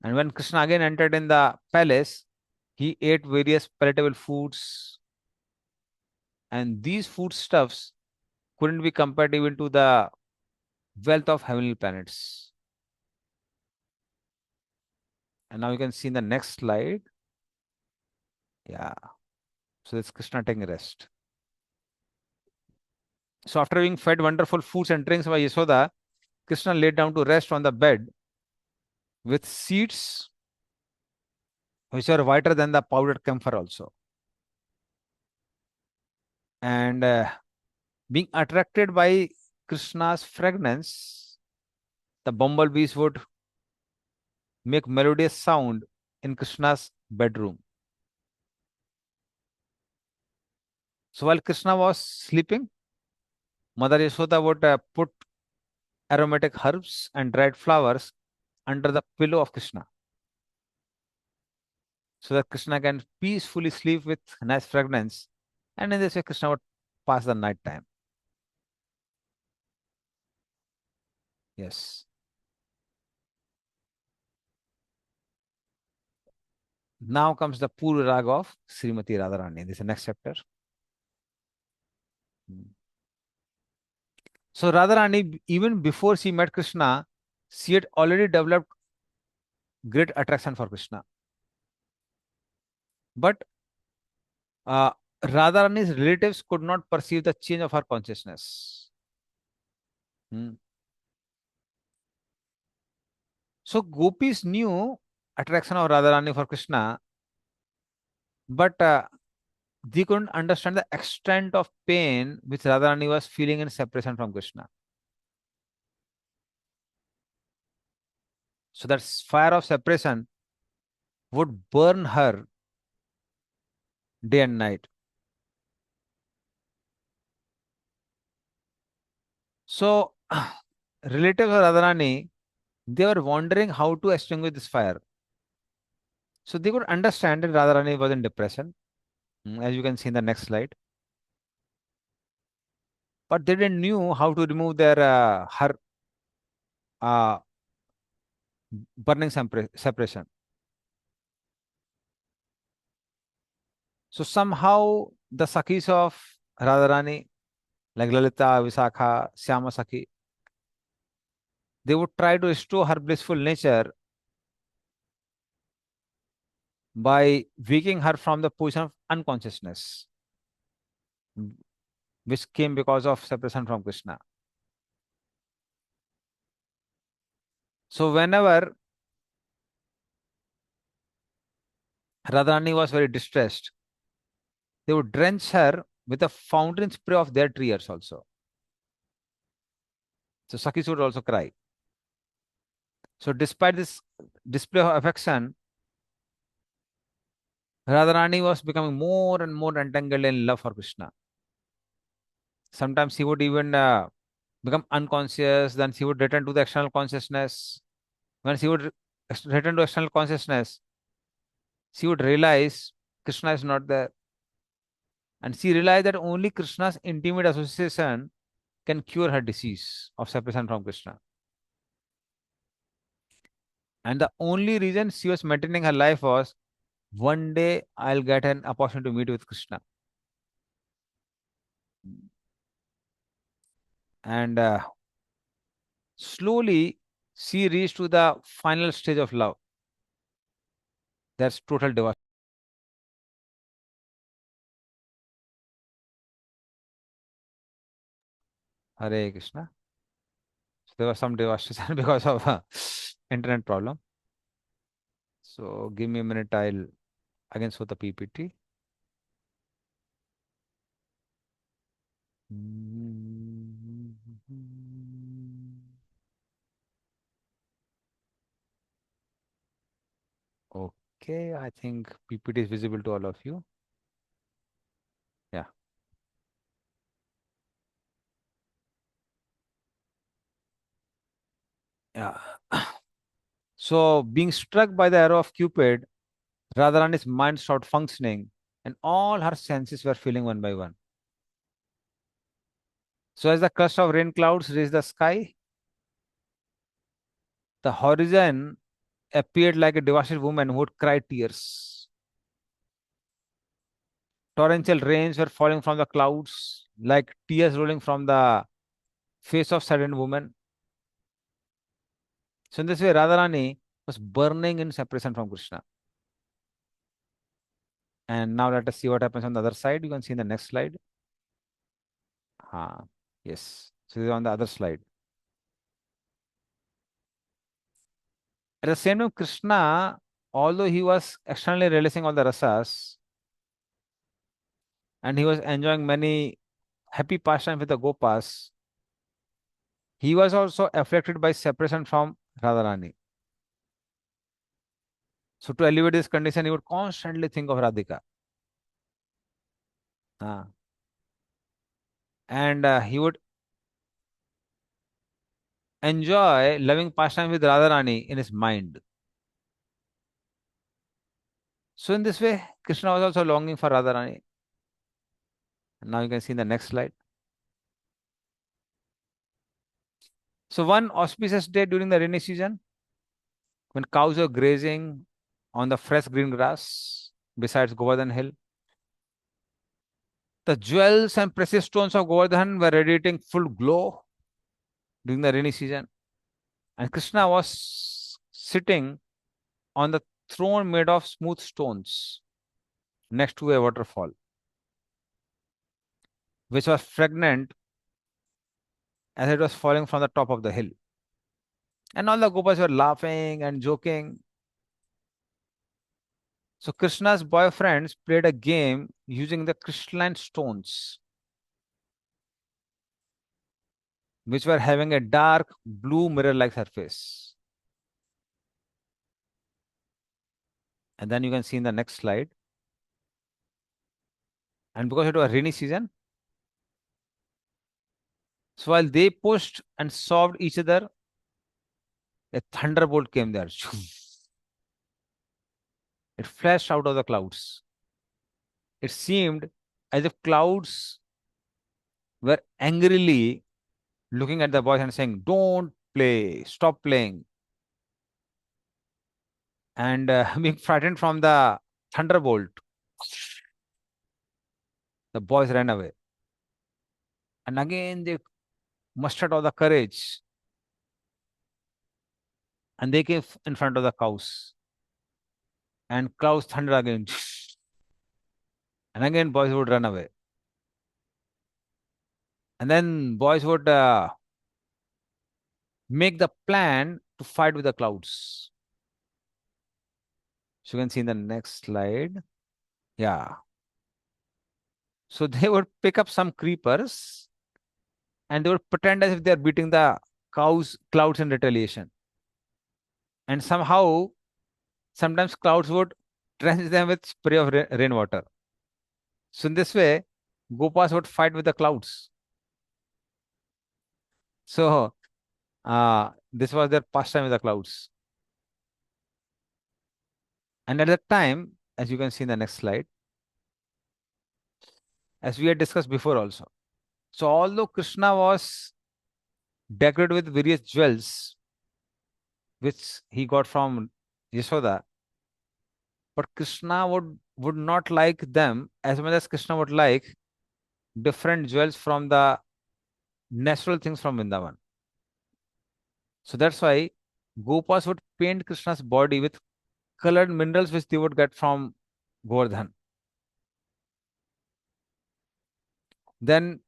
And when Krishna again entered in the palace, he ate various palatable foods. And these foodstuffs couldn't be compared even to the wealth of heavenly planets. And now you can see in the next slide. Yeah. So that's Krishna taking rest. So after being fed wonderful foods and drinks by Yasoda, Krishna laid down to rest on the bed with seeds which are whiter than the powdered camphor also. And being attracted by Krishna's fragrance, the bumblebees would make melodious sound in Krishna's bedroom. So while Krishna was sleeping, Mother Yasoda would put aromatic herbs and dried flowers under the pillow of Krishna so that Krishna can peacefully sleep with nice fragrance. And in this way, Krishna would pass the night time. Yes. Now comes the Purva Raga of Srimati Radharani. This is the next chapter. So Radharani, even before she met Krishna, she had already developed great attraction for Krishna. But Radharani's relatives could not perceive the change of her consciousness. Hmm. So gopis knew attraction of Radharani for Krishna, but they couldn't understand the extent of pain which Radharani was feeling in separation from Krishna. So that fire of separation would burn her day and night. So relatives of Radharani, they were wondering how to extinguish this fire. So they could understand that Radharani was in depression, as you can see in the next slide. But they didn't knew how to remove their her uh, burning separation. So somehow the Sakhis of Radharani, like Lalita, Visakha, Syama Sakhi, they would try to restore her blissful nature by waking her from the position of unconsciousness, which came because of separation from Krishna. So whenever Radharani was very distressed, they would drench her with a fountain spray of their tears also. So Sakhis would also cry. So despite this display of affection, Radharani was becoming more and more entangled in love for Krishna. Sometimes he would even become unconscious, then she would return to the external consciousness. When she would return to external consciousness, she would realize Krishna is not there. And she realized that only Krishna's intimate association can cure her disease of separation from Krishna. And the only reason she was maintaining her life was one day I'll get an opportunity to meet with Krishna. And slowly she reached to the final stage of love. That's total devotion. Hare Krishna. So there was some devastation because of internet problem. So give me a minute. I'll again show the PPT. Okay, I think PPT is visible to all of you. Yeah. So, being struck by the arrow of Cupid, Radharani's mind stopped functioning, and all her senses were filling one by one. So, as the crust of rain clouds reached the sky, the horizon appeared like a devastated woman who would cry tears. Torrential rains were falling from the clouds, like tears rolling from the face of saddened woman. So, in this way, Radharani was burning in separation from Krishna. And now let us see what happens on the other side. You can see in the next slide. Yes. So, this is on the other slide. At the same time, Krishna, although he was externally releasing all the rasas and he was enjoying many happy pastimes with the Gopas, he was also afflicted by separation from Radharani. So, to alleviate this condition, he would constantly think of Radhika. And he would enjoy loving pastime with Radharani in his mind. So, in this way, Krishna was also longing for Radharani. Now you can see in the next slide. So, one auspicious day during the rainy season, when cows were grazing on the fresh green grass besides Govardhan Hill, the jewels and precious stones of Govardhan were radiating full glow during the rainy season. And Krishna was sitting on the throne made of smooth stones next to a waterfall, which was fragrant as it was falling from the top of the hill. And all the Gopas were laughing and joking. So Krishna's boyfriends played a game using the crystalline stones, which were having a dark blue mirror-like surface. And then you can see in the next slide. And because it was rainy season, so while they pushed and solved each other, a thunderbolt came there. It flashed out of the clouds. It seemed as if clouds were angrily looking at the boys and saying, "Don't play, stop playing." And being frightened from the thunderbolt, the boys ran away. And again, they mustered all the courage and they came in front of the cows. And cows thundered again. And again, boys would run away. And then boys would make the plan to fight with the clouds. So you can see in the next slide. Yeah. So they would pick up some creepers and they would pretend as if they are beating the clouds in retaliation. And somehow, sometimes clouds would drench them with spray of rainwater. So in this way, Gopas would fight with the clouds. So this was their pastime with the clouds. And at that time, as you can see in the next slide, as we had discussed before also. So although Krishna was decorated with various jewels, which he got from Yashoda, but Krishna would not like them as much as Krishna would like different jewels from the natural things from Vrindavan. So that's why Gopas would paint Krishna's body with colored minerals which they would get from Govardhan. Then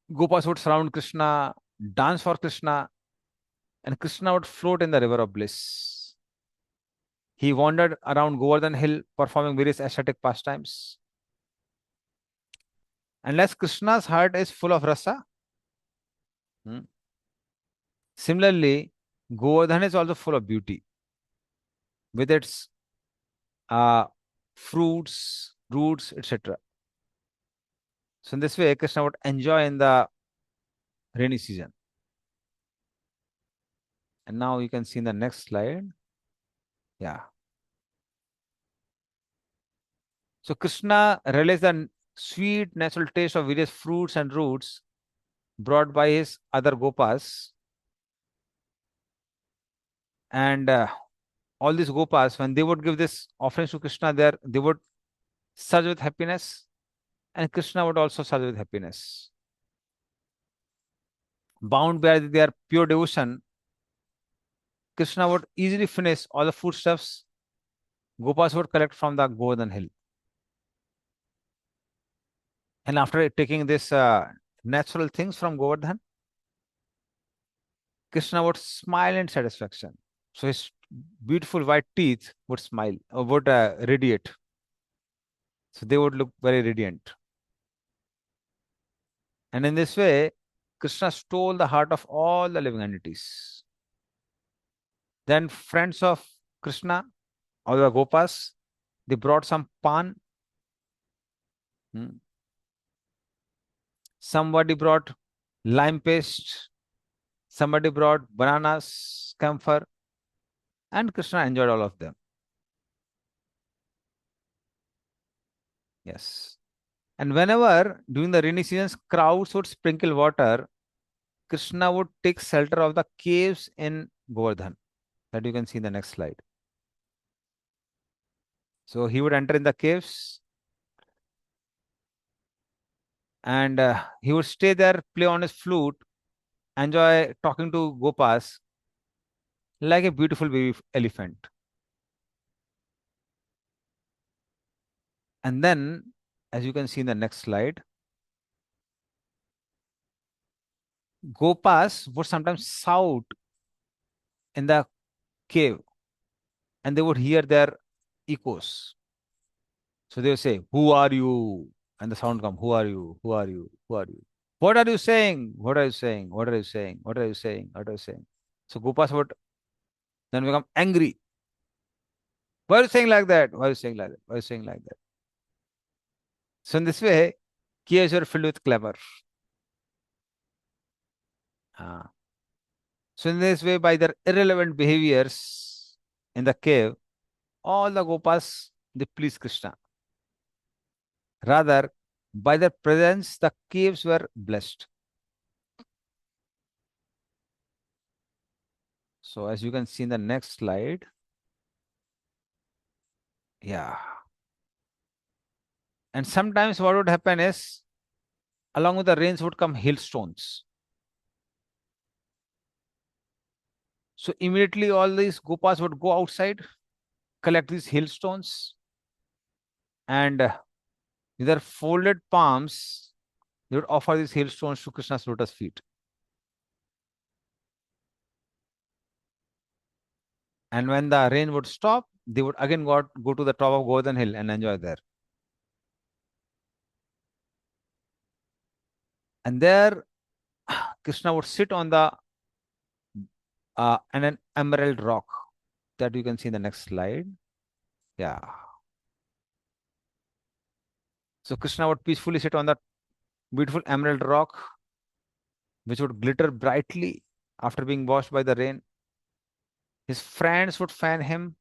Gopas would surround Krishna, dance for Krishna, and Krishna would float in the river of bliss. He wandered around Govardhan Hill performing various ascetic pastimes. Unless Krishna's heart is full of rasa, similarly, Govardhan is also full of beauty with its fruits, roots, etc. So in this way, Krishna would enjoy in the rainy season. And now you can see in the next slide. Yeah. So Krishna realized the sweet natural taste of various fruits and roots brought by his other gopas. And all these gopas, when they would give this offerings to Krishna, they would surge with happiness, and Krishna would also surge with happiness. Bound by their pure devotion, Krishna would easily finish all the foodstuffs Gopas would collect from the Govardhan hill. And after taking this natural things from Govardhan, Krishna would smile in satisfaction. So his beautiful white teeth would smile or would radiate. So they would look very radiant. And in this way, Krishna stole the heart of all the living entities. Then friends of Krishna, or the Gopas, they brought some pan. Somebody brought lime paste. Somebody brought bananas, camphor, and Krishna enjoyed all of them. Yes. And whenever during the rainy seasons crowds would sprinkle water, Krishna would take shelter of the caves in Govardhan. That you can see in the next slide. So he would enter in the caves and he would stay there, play on his flute, enjoy talking to Gopas like a beautiful baby elephant. And then, as you can see in the next slide, Gopas would sometimes shout in the cave and they would hear their echoes. So they would say, "Who are you?" And the sound come, "Who are you? Who are you? Who are you? What are you saying? What are you saying? What are you saying? What are you saying? What are you saying?" So Gopas would then become angry. Why are you saying like that? Why are you saying like that? Why are you saying like that? So in this way, caves were filled with clever. Ah. So in this way, by their irrelevant behaviors in the cave, all the Gopas they please Krishna. Rather, by their presence, the caves were blessed. So as you can see in the next slide, yeah. And sometimes what would happen is, along with the rains would come hailstones. So immediately all these Gopas would go outside, collect these hailstones, and with their folded palms, they would offer these hailstones to Krishna's lotus feet. And when the rain would stop, they would again go to the top of Govardhan Hill and enjoy there. And there, Krishna would sit on the an emerald rock that you can see in the next slide. Yeah. So Krishna would peacefully sit on that beautiful emerald rock, which would glitter brightly after being washed by the rain. His friends would fan him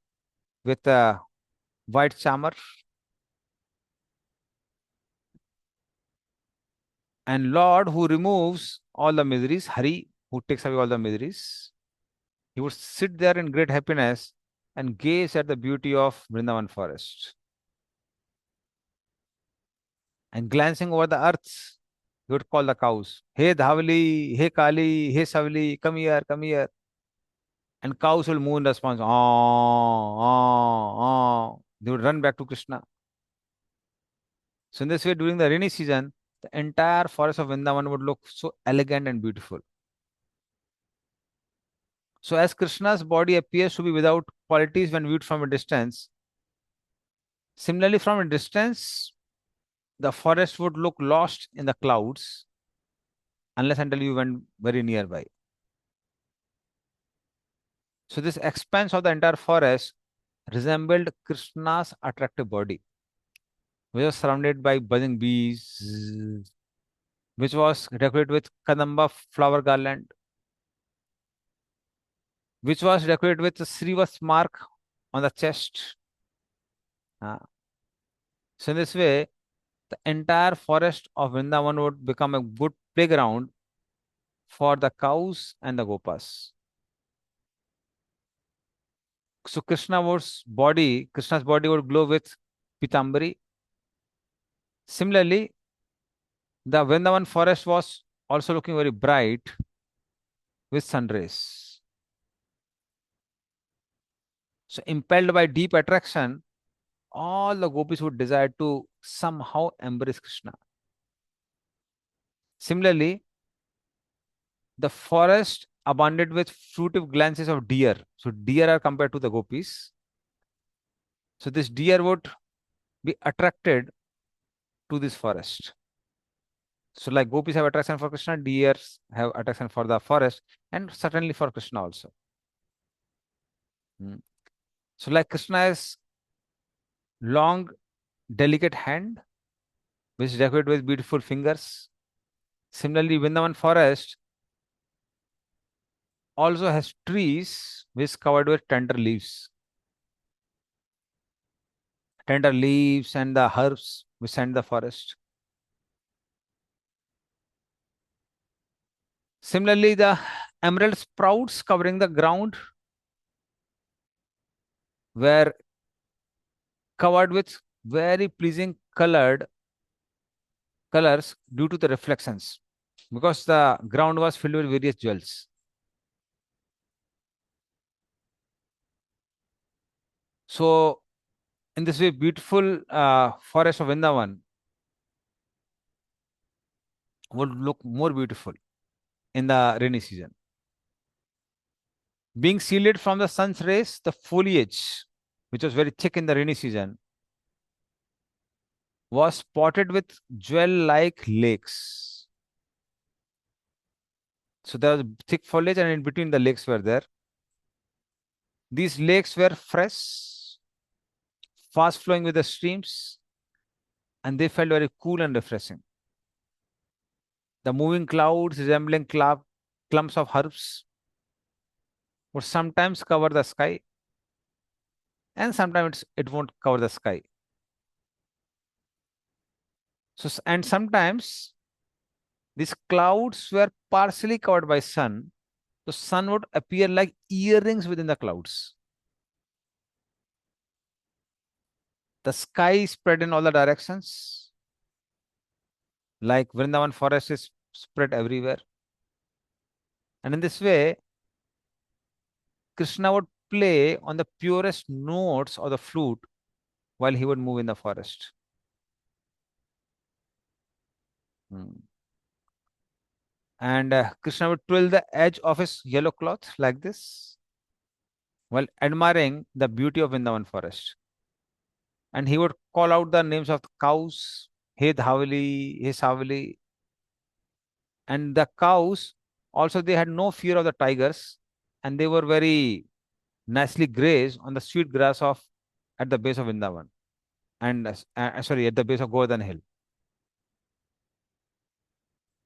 with a white chamar. And Lord, who removes all the miseries, Hari, who takes away all the miseries, he would sit there in great happiness and gaze at the beauty of Vrindavan forest. And glancing over the earth, he would call the cows, "Hey Dhavali, hey Kali, hey Savali, come here, come here." And cows will moo in response, "Oh, oh, oh." They would run back to Krishna. So in this way, during the rainy season, the entire forest of Vrindavan would look so elegant and beautiful. So as Krishna's body appears to be without qualities when viewed from a distance, similarly from a distance, the forest would look lost in the clouds unless until you went very nearby. So this expanse of the entire forest resembled Krishna's attractive body, which was surrounded by buzzing bees, which was decorated with kadamba flower garland, which was decorated with the Srivas mark on the chest. So in this way, the entire forest of Vrindavan would become a good playground for the cows and the gopas. So Krishna's body would glow with pitambari. Similarly, the Vrindavan forest was also looking very bright with sun rays. So impelled by deep attraction, all the gopis would desire to somehow embrace Krishna. Similarly, the forest abounded with furtive glances of deer. So deer are compared to the gopis. So this deer would be attracted to this forest. So like gopis have attraction for Krishna, deers have attraction for the forest, and certainly for Krishna also. So like Krishna has long, delicate hand, which is decorated with beautiful fingers. Similarly, Vrindavan forest also has trees which covered with tender leaves and the herbs which scent the forest. Similarly, the emerald sprouts covering the ground were covered with very pleasing colors due to the reflections, because the ground was filled with various jewels. So in this way, beautiful forest of Vrindavan would look more beautiful in the rainy season. Being shielded from the sun's rays, the foliage, which was very thick in the rainy season, was spotted with jewel-like lakes. So there was thick foliage, and in between the lakes were there. These lakes were fresh, fast flowing with the streams, and they felt very cool and refreshing. The moving clouds resembling clumps of herbs would sometimes cover the sky, and sometimes it won't cover the sky. So, and sometimes these clouds were partially covered by sun. The sun would appear like earrings within the clouds. The sky spread in all the directions, like Vrindavan forest is spread everywhere. And in this way, Krishna would play on the purest notes of the flute while he would move in the forest. And Krishna would twirl the edge of his yellow cloth like this while admiring the beauty of Vrindavan forest. And he would call out the names of the cows, Hey Dhavali, Hey Savali. And the cows also, they had no fear of the tigers, and they were very nicely grazed on the sweet grass of at the base of Vrindavan, and sorry, at the base of Govardhan Hill.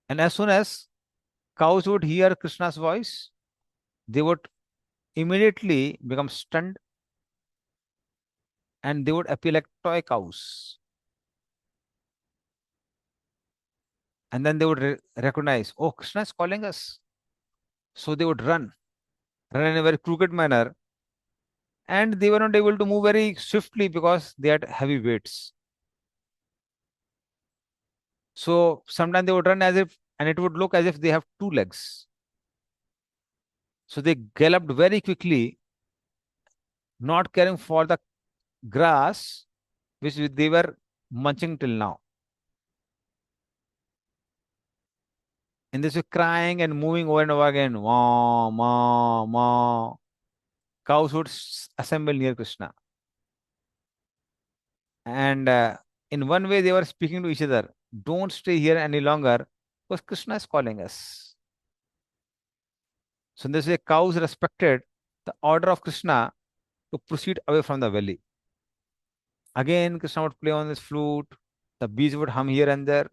And as soon as cows would hear Krishna's voice, they would immediately become stunned, and they would appear like toy cows. And then they would recognize, oh, Krishna is calling us. So they would run in a very crooked manner, and they were not able to move very swiftly because they had heavy weights. So sometimes they would run as if, and it would look as if they have two legs. So they galloped very quickly, not caring for the grass which they were munching till now. In this way, crying and moving over and over again, wah, wah, wah, cows would assemble near Krishna. And in one way, they were speaking to each other, don't stay here any longer because Krishna is calling us. So in this way, cows respected the order of Krishna to proceed away from the valley. Again, Krishna would play on his flute, the bees would hum here and there,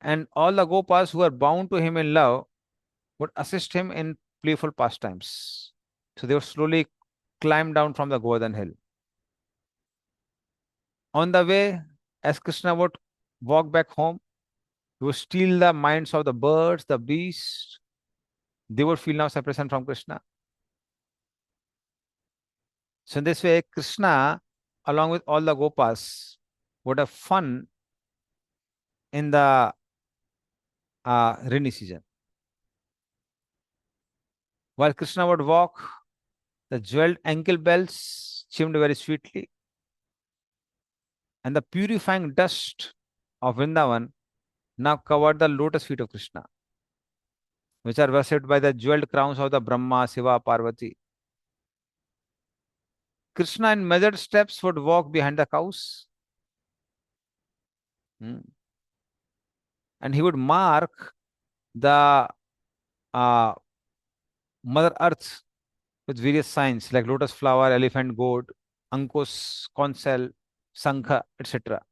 and all the gopas who are bound to him in love would assist him in playful pastimes. So they would slowly climb down from the Govardhan hill. On the way, as Krishna would walk back home, he would steal the minds of the birds, the beasts. They would feel now separation from Krishna. So in this way, Krishna, along with all the Gopas, would have fun in the rainy season. While Krishna would walk, the jeweled ankle bells chimed very sweetly, and the purifying dust of Vrindavan now covered the lotus feet of Krishna, which are worshipped by the jeweled crowns of the Brahma, Shiva, Parvati. Krishna, in measured steps, would walk behind the cows. And he would mark the uh, Mother Earth with various signs like lotus flower, elephant goat, ankus, conch shell, sankha, etc.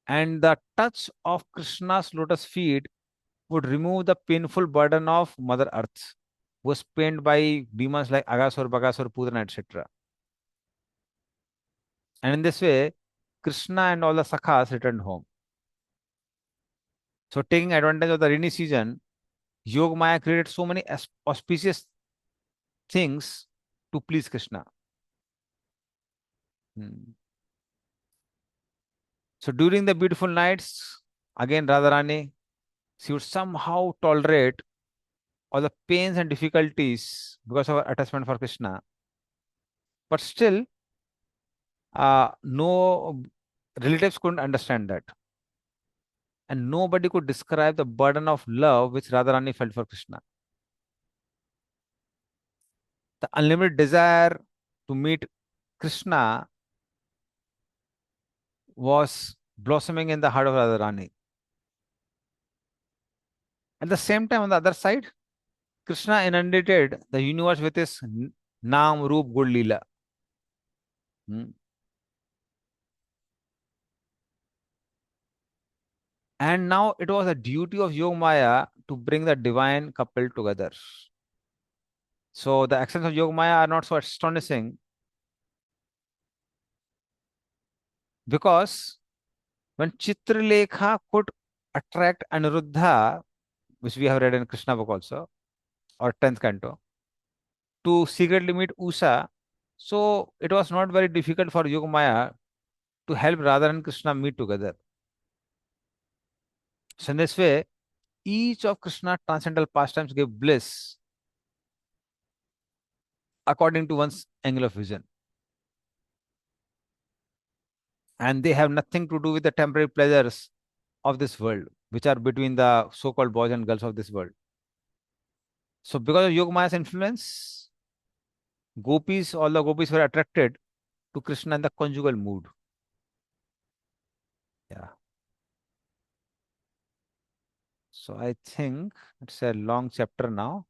And the touch of Krishna's lotus feet would remove the painful burden of Mother Earth, who was pained by demons like Agasur, Bagasur, Pudana, etc. And in this way, Krishna and all the Sakhas returned home. So, taking advantage of the rainy season, Yog Maya created so many auspicious things to please Krishna. So, during the beautiful nights, again Radharani, she would somehow tolerate all the pains and difficulties because of her attachment for Krishna. But still, no relatives couldn't understand that. And nobody could describe the burden of love which Radharani felt for Krishna. The unlimited desire to meet Krishna was blossoming in the heart of Radharani. At the same time, on the other side, Krishna inundated the universe with his Naam, Roop, Gud, Leela. And now it was a duty of Yog Maya to bring the divine couple together. So the actions of Yog Maya are not so astonishing because when Chitralekha could attract Anuruddha, which we have read in Krishna book also, or 10th canto, to secretly meet Usha, so it was not very difficult for Yog Maya to help Radha and Krishna meet together. So in this way, each of Krishna's transcendental pastimes gave bliss according to one's angle of vision. And they have nothing to do with the temporary pleasures of this world, which are between the so-called boys and girls of this world. So because of Yog Maya's influence, all the gopis were attracted to Krishna in the conjugal mood. Yeah. So I think it's a long chapter now.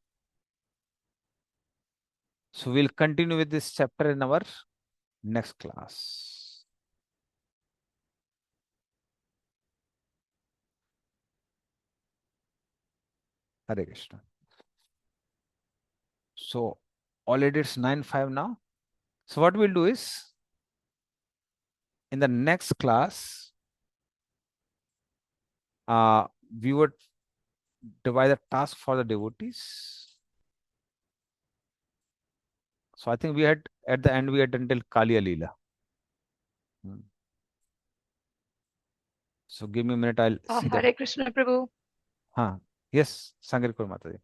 So we'll continue with this chapter in our next class. Hare Krishna. So already it's 9:05 now. So what we'll do is, in the next class, we would divide the task for the devotees. So I think we had, at the end, we had until Kaliya Leela. So give me a minute, I'll see Hare that. Krishna, Prabhu. Yes, Sangir Kur Mataji.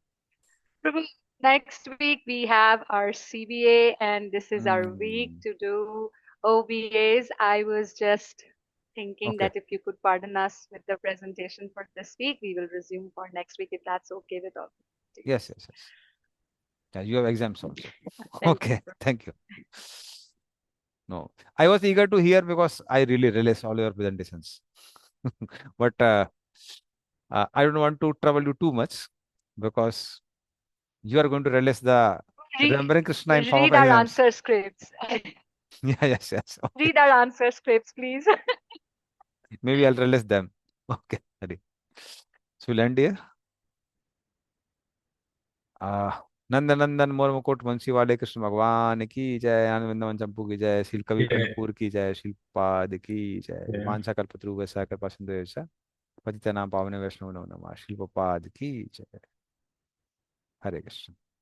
Prabhu, next week we have our CBA, and this is our week to do OBAs. I was just thinking Okay. that if you could pardon us with the presentation for this week, we will resume for next week if that's okay with all. Yes. Yeah, you have exams also. Thank Okay, you. thank you. No, I was eager to hear because I really relish all your presentations. But I don't want to trouble you too much because you are going to relish the remembering Krishna in form of Read our exams. answer scripts. Yeah, yes. Okay. Read our answer scripts, please. Maybe I'll relish them. Okay, Hari. So we'll end here. नंद नंदन मोर मुकुट बंसी वाले कृष्ण भगवान की जय, आनंद वृंदावन चंपू की जय, शील कवि Yeah, कनकपुर की जय, शिलपाद की जय, yeah. वांछा कल्पतरु वैसा कृपा सिंधु ऐसा, पतितनाम पावने वैष्णव नमो नमः, शिलपाद की जय। हरे कृष्ण।